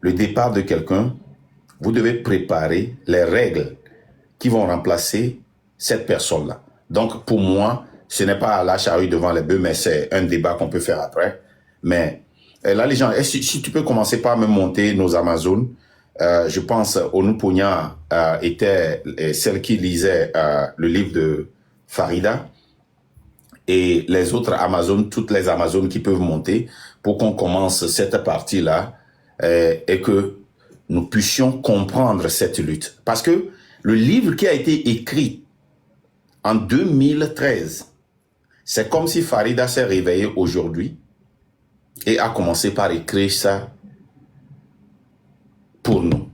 le départ de quelqu'un, vous devez préparer les règles qui vont remplacer cette personne-là. Donc, pour moi, ce n'est pas la charrue devant les bœufs, mais c'est un débat qu'on peut faire après. Mais là, les gens, si tu peux commencer par me monter nos Amazones, je pense Onupounia était celle qui lisait le livre de Farida, et les autres Amazones, toutes les Amazones qui peuvent monter pour qu'on commence cette partie-là et que nous puissions comprendre cette lutte. Parce que le livre qui a été écrit en 2013, c'est comme si Farida s'est réveillée aujourd'hui et a commencé par écrire ça pour nous.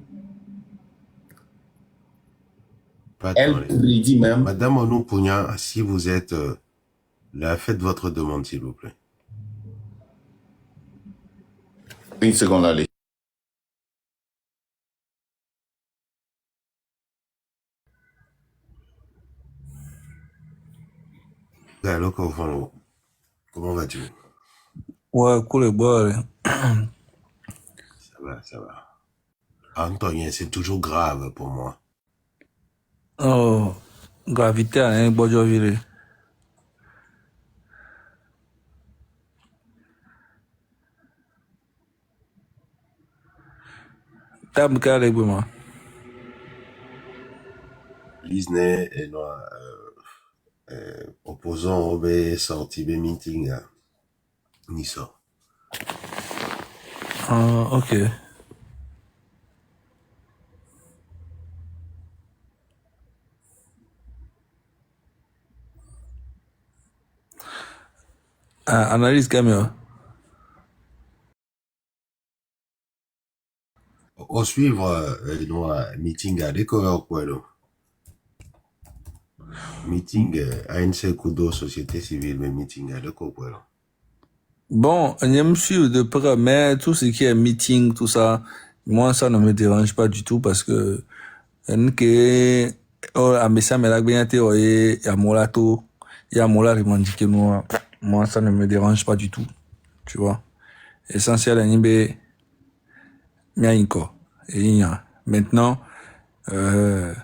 Elle prédit même... Madame Onupounia, si vous êtes là, faites votre demande, s'il vous plaît. Une seconde, allez. Allô, comment vas-tu? Ouais, cool et boire. Ça va. Antonien, c'est toujours grave pour moi. Oh, gravité à un bojo viré. T'as me calé, moi. Lisney et nous opposons au sorti des meetings à Nisso. Ah, ok. Analyse caméra. Au suivre nous meeting à l'école quoi là. Meeting ANC Kudo Société Civile mais meeting à l'école quoi là. Bon, on me suivre de près, mais tout ce qui est meeting, tout ça, moi, ça ne me dérange pas du tout parce que, à Messa Melagbiente, il y a Molato, il y a Mola revendiqué nous, moi, ça ne me dérange pas du tout. Tu vois. Essentiel, il y a encore. Maintenant, un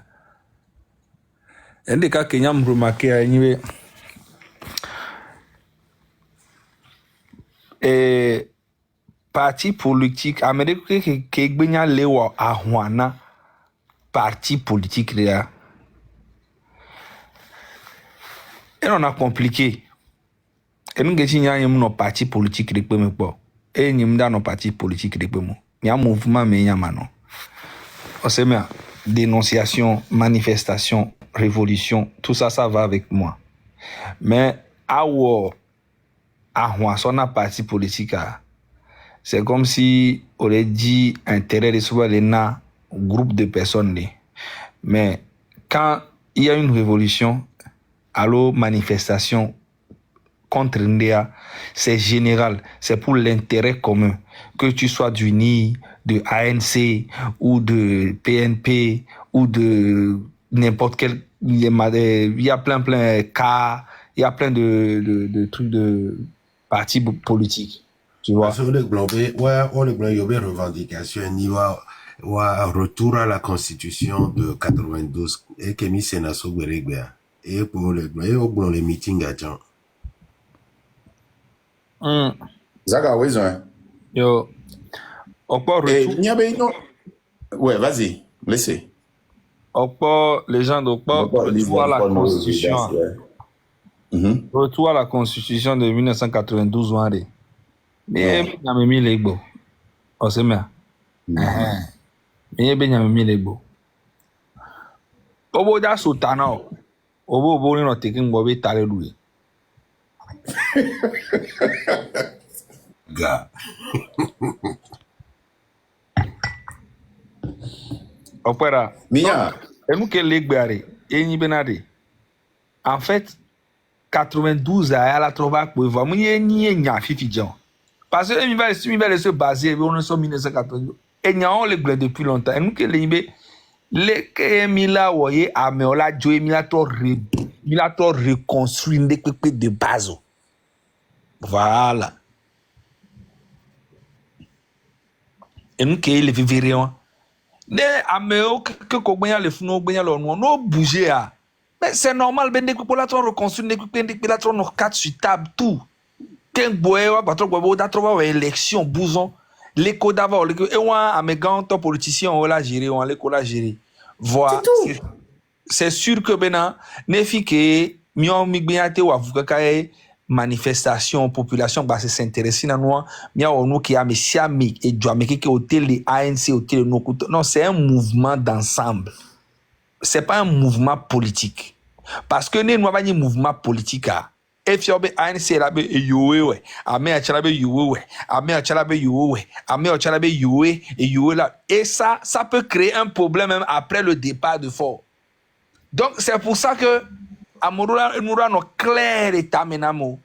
des cas que j'ai remarqué, et parti politique américain que gbenya lewa ahwana parti politique là et on a compliqué et nous gesi nya yem no parti politique de peme po et nyim da no parti politique de peme nya mouvement me nya mano on sait mais dénonciation, manifestation, révolution, tout ça va avec moi, mais awo ahwa sona parti politique a c'est comme si on aurait dit intérêt de sauver les groupe de personnes. Mais quand il y a une révolution, alors manifestation contre Ndéa, c'est général, c'est pour l'intérêt commun. Que tu sois du Ni, de ANC ou de PNP ou de n'importe quel... Il y a plein cas, il y a plein de trucs de partis politiques. Tu vois? Parce que le globe, on le globe, il y a des revendications, il y a un retour à la constitution de 92 et qui est mis Sénat sur Bérégbé. Et pour le globe, les meetings à Jean. Zaga, oui, hein. Yo. Encore Et retour. il y avait une... Ouais, vas-y, laissez. Encore, les gens de retour à la constitution. Retour à la constitution de 1992, Wande. Mais il y a mis les beaux. On se met. Mais il y a mis les beaux. Obo da sultana. Obo ni no taking bobe tare lui. Gars. Opera. Mia. Et nous que les gbaré. Et ni benade. En fait, 92 à la trova pour voir. Moi ni nya fifi djan. Parce que il va se baser on est en 1992. Et nya on les gblé depuis longtemps. Et nous que les imbe les que mila woye ameola joe mila to reconstruire des pépé de base. Voilà. Et nous que les vivrions. Ne ameo que kogbenyan le funo gbenyan lo no bouger ah. Mais c'est normal ben des pour la trop reconstruire des la trop no quatre sur table tout. Ken boye wa patro bobo da trop wa élection bouzon les codes d'avant et wa amegan to politicien on la gérer on les la gérer. Voilà. C'est sûr que bena ne fi que mion mi gbenyate wa vuka kai manifestation population ba se s'intéresser na nous mia onu ki a mesia mi et doit me que hôtel les ANC hôtel no non c'est un mouvement d'ensemble. C'est pas un mouvement politique. Parce que nous avons un mouvement politique. Et si on a ANC, là, yowe, amé a chalabe yowe, amé a chalabe yowe, amé a chalabe yowe et yowe là. Et ça peut créer un problème même après le départ de Fort. Donc c'est pour ça que Amorula nous avons clair l'état menamo.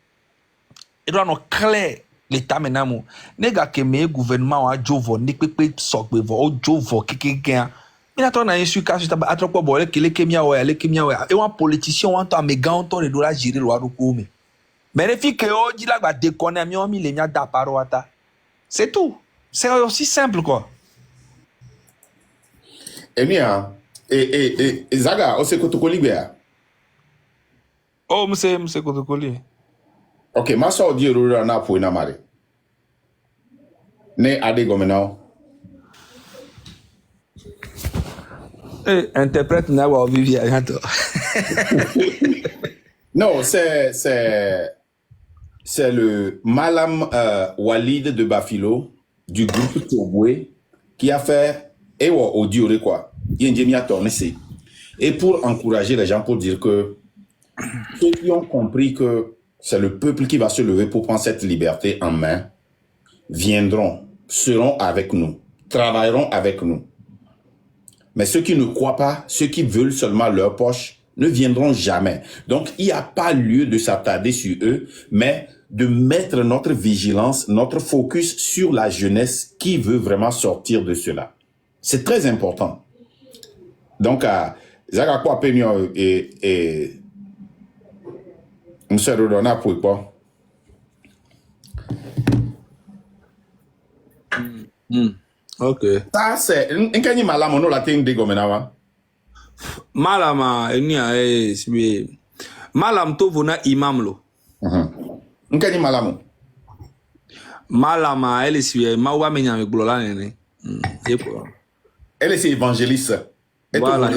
Et nous avons clair l'état menamo. Nega que mes gouvernements a jovo, ne peut pas sortir o jovo quelqu'un. Il a ton aïe sur cache ta a trop bon les kemia ouais et un politicien on entend mes gants on les doit gérer le roi mais les filles que on dit là va déconner mi on mi les nya da paroata c'est tout c'est aussi simple quoi. Et Mia et Zaga on se kotokoli bia. Oh monsieur kotokoli. OK, ma so di rura na po na mare. Ne ade gomenao. Interprète n'a pas vu Non, c'est le Malam Walid de Bafilo du groupe Toboué qui a fait audio quoi. Et pour encourager les gens pour dire que ceux qui ont compris que c'est le peuple qui va se lever pour prendre cette liberté en main viendront, seront avec nous, travailleront avec nous. Mais ceux qui ne croient pas, ceux qui veulent seulement leur poche, ne viendront jamais. Donc, il n'y a pas lieu de s'attarder sur eux, mais de mettre notre vigilance, notre focus sur la jeunesse qui veut vraiment sortir de cela. C'est très important. Donc, Zaga quoi penio et monsieur Rodona pour quoi? OK. Ça, c'est... Nkani malamo no la tende gomenawa. Malama, malam to vona imam lo. Nkani malamo. Malama, elle est mawa menya me glola nene. Elle est évangéliste. Et voilà.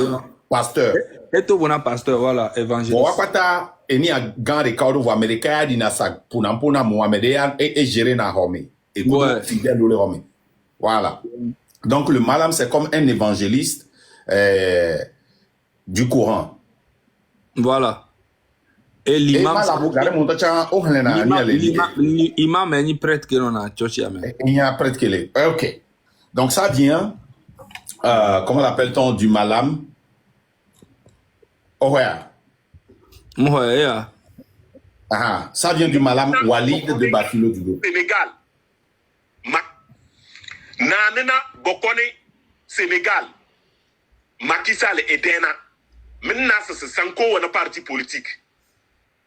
Pasteur. Et to vona pasteur, voilà, évangéliste. Bon, wakata eni a gan recado vo America ya dina sa puna Mohamedia et gérer na home. Et pour fidèle le home. Voilà. Donc le malam c'est comme un évangéliste du Coran. Voilà. Et l'imam l'imam est ni prêtre que l'on a church amen. Il y a prêtre que les. OK. Donc ça vient comment l'appelle-t-on du malam? Oh ouais. Ouais. Ah, ça vient du malam Walid de Bafilo du groupe. Sénégal. Nanena bokone Sénégal. Macky Sall et Dena. Maintenant, c'est Sanko ou un parti politique.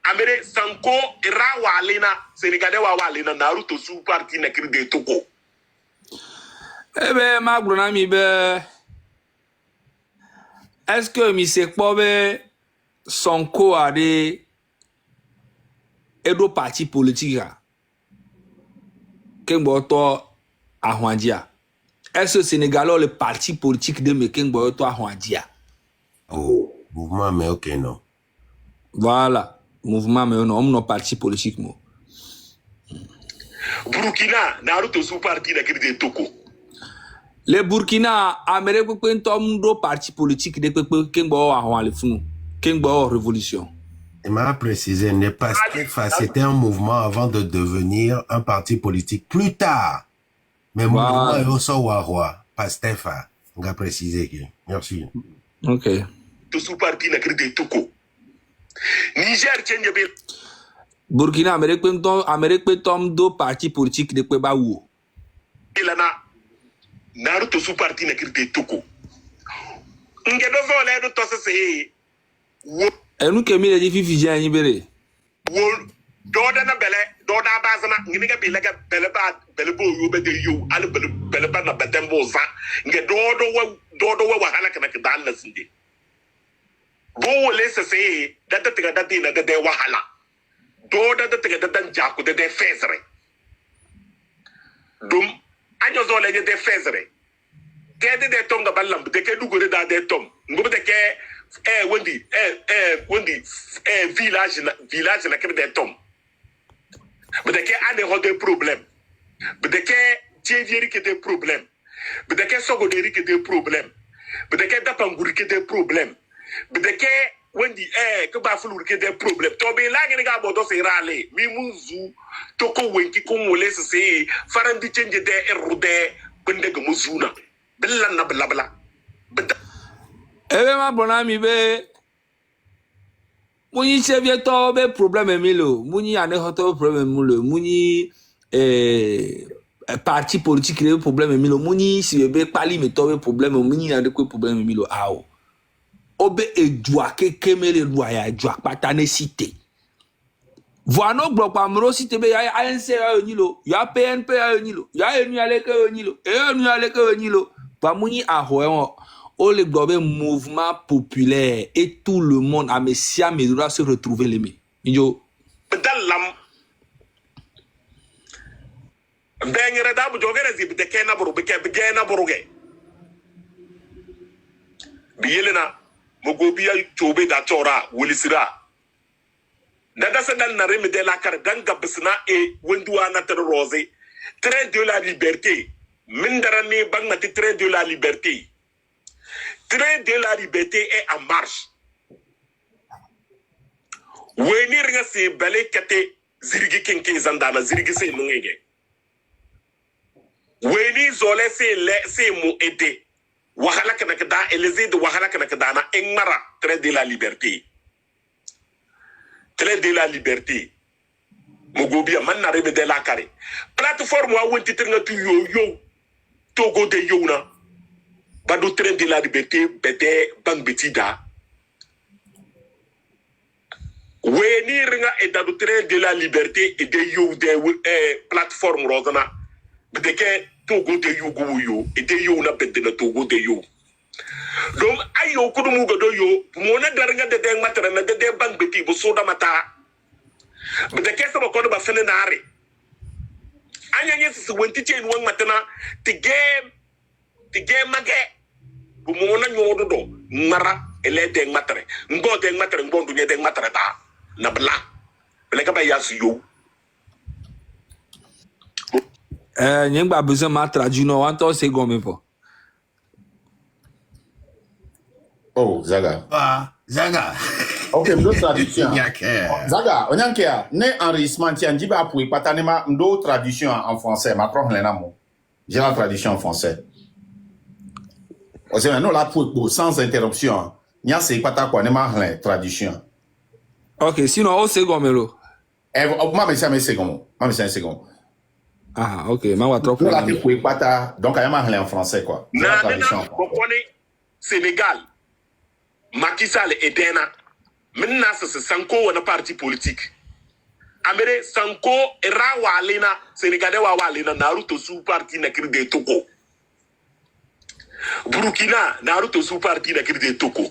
Amere Sanko Rawa Lena, Sénégalais Wawa Lena, Naruto sous parti n'écrit de Toko. Eh ben, ma gronami be. Est-ce que mi se kpobe Sonko a des edo parti politique a? Kengbo to ahwandia. Est-ce que Sénégalais le parti politique de me kengbo to ahwandia? Oh, mouvement, mais ok, non. Voilà. Mouvement, mais on a parti politique. Mo. Burkina, Naruto sous parti n'écrit de Toko. Le Burkina, Amérique, un parti politique de Kengbo Ahwan le fou. Kengbo révolution. Il m'a précisé, n'est pas c'était un mouvement avant de devenir un parti politique plus tard. Mais mouvement est aussi Wahwa, pas Stéphane. On a précisé que. Merci. Ok. Sous parti n'écrit de Toko. Niger tient de Burkina, Amérique, deux partis politiques de Kwebaou. Elana, Naruto sous parti n'écrit de Toko. Ngedozo le do tose se Et nous qui mis les défis fidjiens libérés. Doda na bele, doda bazana, ngiga bilega bele bo yo be de yo, al bele ba na betembo za. Nge dodo wa wahala kana ke dal na sinde. Bo le se data tiga dati na de wahala. Doda data tiga datan jaku de fezre. Dum anyo zo le de fezre. Kede de tom ga ballam de ke dugure da de tom. Ngobe de ke Wendy village na kebe de tom. Mais de que ane des problèmes. Mais de que Thierry qui des problèmes. Mais de que Sogoderi qui des problèmes. Mais de que Dapangouri qui des problèmes. Mais de que Wendy que Bafoulou qui des problèmes. Tobe là que ga bodo se rale. Mi muzu toko wenki ko mole se farandi change de erude bende go muzuna. Bella na bla. Ebe ma bonami be Muni chevieto be problème milo. Muni ane hoto problème milo. Muni parti politique le problème milo. Muni si be pali meto be problème. Muni ane ko problème milo. Ao. Obe edwa ke kemele lwa ya edwa patane cité. Voano bloc pa mro cité be ya ANC ya nilo. Ya PNP ya nilo. Ya enu ale ke nilo. Enu ale ke nilo. Pa muni aho le global mouvement populaire et tout le monde à Messia doit se retrouver les mains. Yo. Dalam. Bengere da bu jogere zib de kena buru be gena buruge. Biyelena mogobiya chobe da chora wulisira. Daga sedal na reme de la kar danga bisna e wenduwa na ter rose. Train de la liberté. Mindara ne bang na train de la liberté. Train de la liberté est en marche. Weni ringa se bale kate zirigi kenke zandana zirigi se mungege. Weni zole se mu ede. Wahala kana kada eleze de wahala kana kada na engmara train de la liberté. Train de la liberté. Mogobia man na rebe de la kare. Plateforme wa wenti tinga tu yo Togo de yo na. Bado train de la liberté bete bang betida. Weni ringa e dado train de la liberté e de yo de plateforme rozana. Bete ke Togo de yo go yo e de yo na bete na Togo de yo. Donc ayo kudu mu godo yo mona daringa de matara na de bang beti bo soda mata. Bete ke sama kodo ba fene na are. Anya nyesi wenti chen wang matana tige mage bu mo na nyodo do ngara ele de matre ngo de matre ngo du de matre ta na bla bele ka ba yasu yo Nyengba besoin ma traduire no wanto se gome po. Oh, Zaga. Zaga. Ok, mdo traduction. Nyake. Zaga, onyankea, ne enregistrement tiens, jiba pour patanema mdo traduction en français, ma propre lenamo. J'ai la traduction en français. Non, là, sans interruption. Nya se pata kwa nema traduction. Ok, sinon, on se gome lo. Ma me second. Ah, ok. Ma wa trop Nous, là, problème. tu pouvais pas ta... Donc, il y a en français, quoi. C'est la Na traduction en nena français. bokone Sénégal Macky Sall et Dena maintenant c'est Sanko wana parti politique amere Sanko era walina Sénégalais wa walina Naruto sous parti na de Toko Burkina Naruto sous parti na de Toko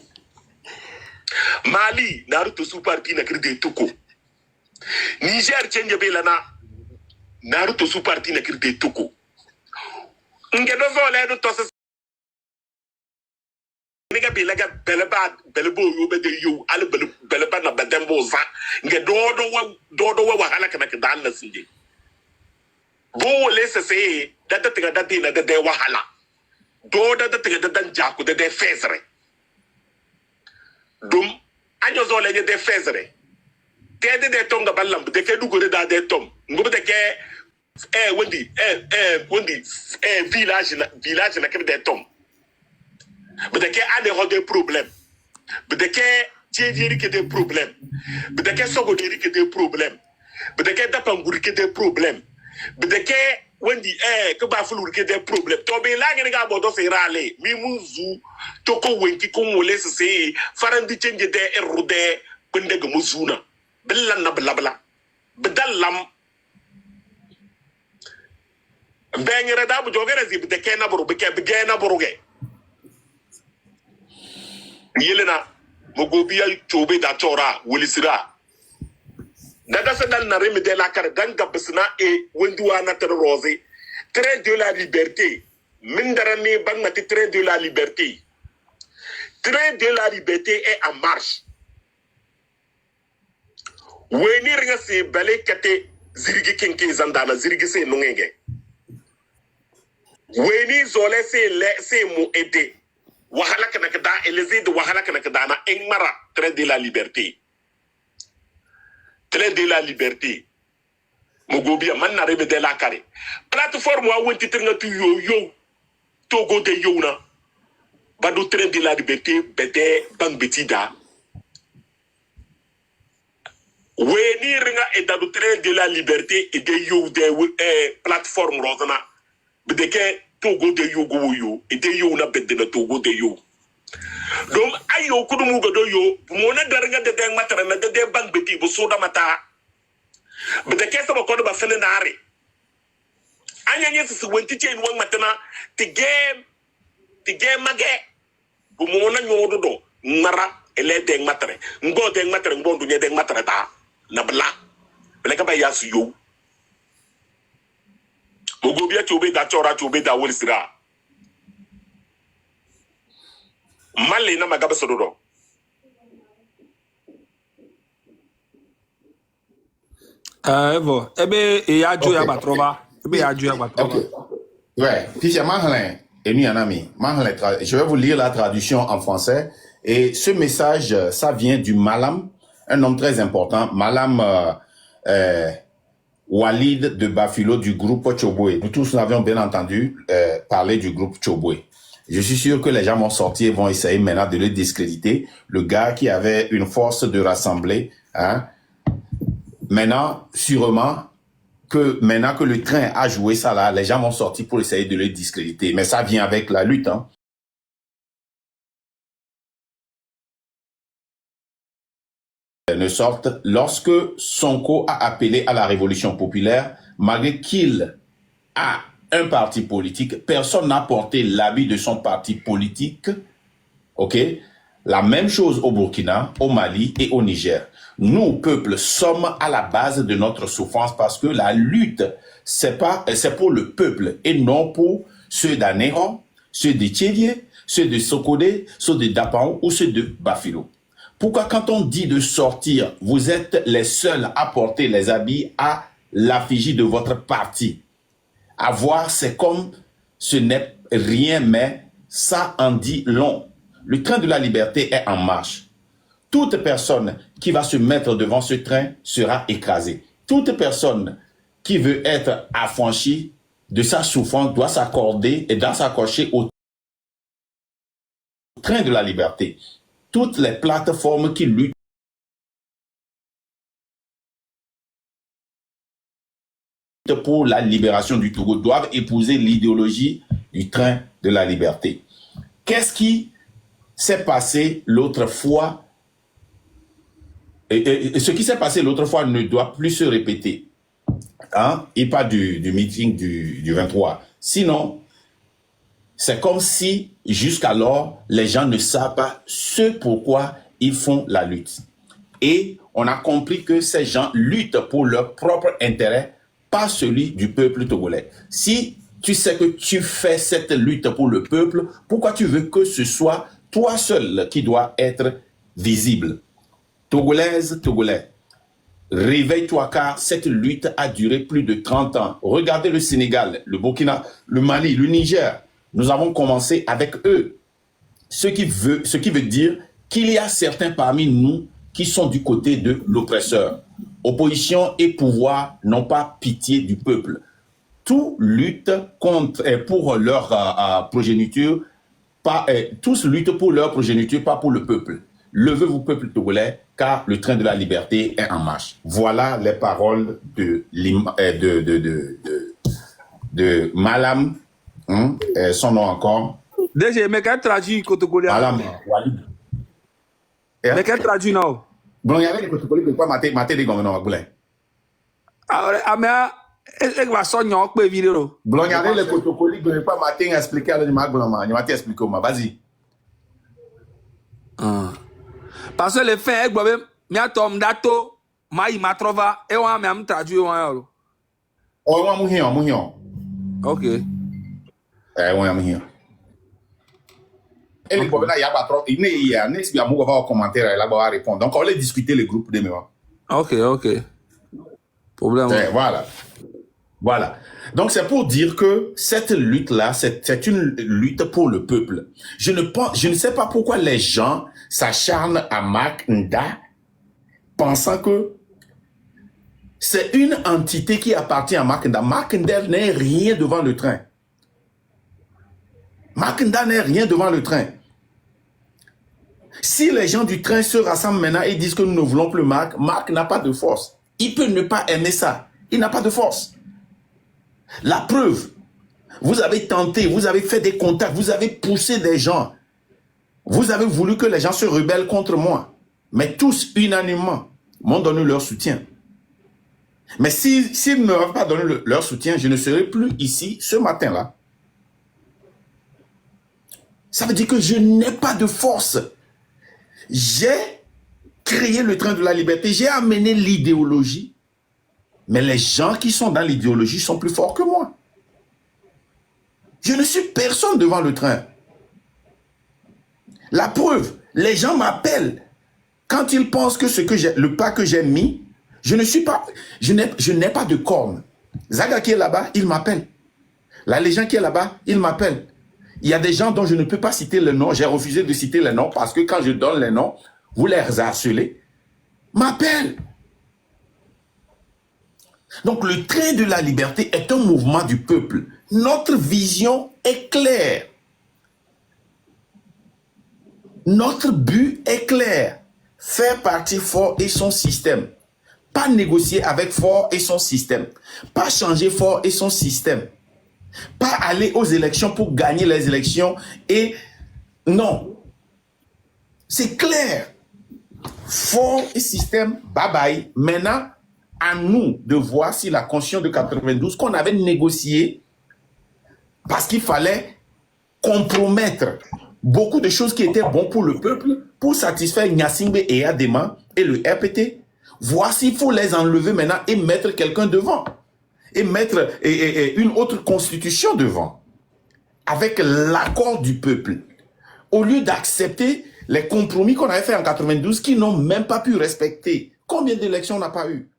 Mali Naruto sous parti na de Toko Niger change belana Naruto sous parti na de Toko Ngedo zole do to nigga be like a belebo you be the you al beleba na bedembo za nge dodo wa wahala kana ke dan na sinje bo le se se data tiga dati na de wahala do data tiga dan jaku de fezre dum anyo zo le de fezre te de tonga ballam de ke dugo de da de tom ngobe de ke wendi village na ke de tom mais de quel a des problèmes, mais de quel tiédieri que des problèmes, mais de quel sogoderi que des problèmes, mais de quel dapangouri que des problèmes, mais de quel wendi que bafoulou que des problèmes. Tobe là que nga bodo se rale, mi muzu toko wenki ko mole se farandi change de erode pendega muzuna. Bellan na blabla. Bedalam bengere da bu jogere zi de kena buru be ke begena buruge. Yelena mogobiya chobe da tora wolisira dada se dal na reme de la kar dan gabsna e wenduwa na ter rosé train de la liberté mindara ne bangati train de la liberté est en marche weni ringa se bale kate zirigi kenke zandana zirigi se nungenge weni zole se mo ede wahala kana kada eleze de wahala kana kada na engmara train de la liberté mogobia man na rebe de la kare plateforme wa wonti tinga tu yo togo de yo na badu train de la liberté bede bang betida weni ringa e dadu train de la liberté e de yo de plateforme rozana bede ke togo de yo go yo e de yo na bede na togo de yo donc ayo kudumu go do yo mona daranga de deng matara na de bang beti bo soda mata bede ke so ko do ba fele naare anya nyesi su wenti chain wang matana ti game mage bo mona nyodo do ngara ele deng matare ngo deng matare ngo ndu nye deng matare ta na bla bele ka ba yasu yo mogobia chobe da chora chobe da wolisira mali na magaba sododo Evo, ebe ya jo ya batroba. Ebe ya jo ya batroba. Ok. Ouais. Puis c'est Mahlin et Mianami. Je vais vous lire la traduction en français. Et ce message, ça vient du Malam, un homme très important, Malam Walid de Bafilo du groupe Chobwe. Nous tous avions bien entendu parler du groupe Chobwe. Je suis sûr que les gens vont sortir et vont essayer maintenant de le discréditer. Le gars qui avait une force de rassembler, hein. Maintenant, sûrement, maintenant que le train a joué ça là, les gens vont sortir pour essayer de le discréditer. Mais ça vient avec la lutte, hein. Ne sorte lorsque Sonko a appelé à la révolution populaire, malgré qu'il a un parti politique, personne n'a porté l'habit de son parti politique. Ok? La même chose au Burkina, au Mali et au Niger. Nous, peuple, sommes à la base de notre souffrance parce que la lutte, c'est pour le peuple et non pour ceux d'Anéron, ceux de Tchédié, ceux de Sokodé, ceux de Dapaon ou ceux de Bafilo. Pourquoi quand on dit de sortir, vous êtes les seuls à porter les habits à l'effigie de votre parti? À voir, c'est comme ce n'est rien, mais ça en dit long. Le train de la liberté est en marche. Toute personne qui va se mettre devant ce train sera écrasée. Toute personne qui veut être affranchie de sa souffrance doit s'accorder et doit s'accrocher au train de la liberté. Toutes les plateformes qui luttent luttent pour la libération du Togo doivent épouser l'idéologie du train de la liberté. Qu'est-ce qui s'est passé l'autre fois? Et ce qui s'est passé l'autre fois ne doit plus se répéter. Hein? Et pas du meeting du 23. Sinon, c'est comme si jusqu'alors, les gens ne savent pas ce pourquoi ils font la lutte. Et on a compris que ces gens luttent pour leur propre intérêt, pas celui du peuple togolais. Si tu sais que tu fais cette lutte pour le peuple, pourquoi tu veux que ce soit toi seul qui doit être visible? Togolaise, Togolais, réveille-toi car cette lutte a duré plus de 30 ans. Regardez le Sénégal, le Burkina, le Mali, le Niger. Nous avons commencé avec eux. Ce qui veut dire qu'il y a certains parmi nous qui sont du côté de l'oppresseur. Opposition et pouvoir n'ont pas pitié du peuple. Tous luttent pour leur progéniture, tous luttent pour leur progéniture, pas pour le peuple. Levez-vous, peuple togolais, car le train de la liberté est en marche. Voilà les paroles de Malam, son nom encore. Déjà, mais quand traduit Kotokoli. Malam Walid. Mais quand traduit non. Bon, il y avait des protocoles qui ne maté des gommes non Boulin. Ah mais est-ce que va sonner on peut vidéo. Bon, il y avait les protocoles qui ne pas maté expliquer à l'animal blanc, il m'a expliqué moi. Vas-y. Parce que les faits, mi atom dato, ma trova, et on m'a traduit on. Oh, moi mouhion. Ok. Ouais, mouhion. Et le problème, il y a pas trop. Il y a un commentaire là, va répondre. Donc, on va discuter le groupe de mémoire. Ok. Problème. Voilà. Donc, c'est pour dire que cette lutte-là, c'est une lutte pour le peuple. Je ne sais pas pourquoi les gens s'acharnent à Mark Nda, pensant que c'est une entité qui appartient à Mark Nda. Mark Nda n'est rien devant le train. Mark Nda n'est rien devant le train. Si les gens du train se rassemblent maintenant et disent que nous ne voulons plus Mark, Mark n'a pas de force. Il peut ne pas aimer ça. Il n'a pas de force. La preuve, vous avez tenté, vous avez fait des contacts, vous avez poussé des gens. Vous avez voulu que les gens se rebellent contre moi. Mais tous, unanimement, m'ont donné leur soutien. Mais s'ils ne m'avaient pas donné leur soutien, je ne serais plus ici ce matin-là. Ça veut dire que je n'ai pas de force. J'ai créé le train de la liberté, j'ai amené l'idéologie. Mais les gens qui sont dans l'idéologie sont plus forts que moi. Je ne suis personne devant le train. La preuve, les gens m'appellent quand ils pensent que le pas que j'ai mis, je n'ai pas de cornes. Zaga qui est là-bas, il m'appelle. La Légion qui est là-bas, il m'appelle. Il y a des gens dont je ne peux pas citer le nom. J'ai refusé de citer les noms parce que quand je donne les noms, vous les harcelez. M'appelle. Donc le train de la liberté est un mouvement du peuple. Notre vision est claire. Notre but est clair. Faire partie Fort et son système. Pas négocier avec Fort et son système. Pas changer Fort et son système. Pas aller aux élections pour gagner les élections et non. C'est clair. Fort et système, bye bye. Maintenant, à nous de voir si la Constitution de 92 qu'on avait négociée parce qu'il fallait compromettre beaucoup de choses qui étaient bonnes pour le peuple pour satisfaire Nyasingbe et Adema et le RPT. Voir s'il faut les enlever maintenant et mettre quelqu'un devant. Et mettre une autre constitution devant. Avec l'accord du peuple. Au lieu d'accepter les compromis qu'on avait fait en 92 qui n'ont même pas pu respecter. Combien d'élections on n'a pas eu?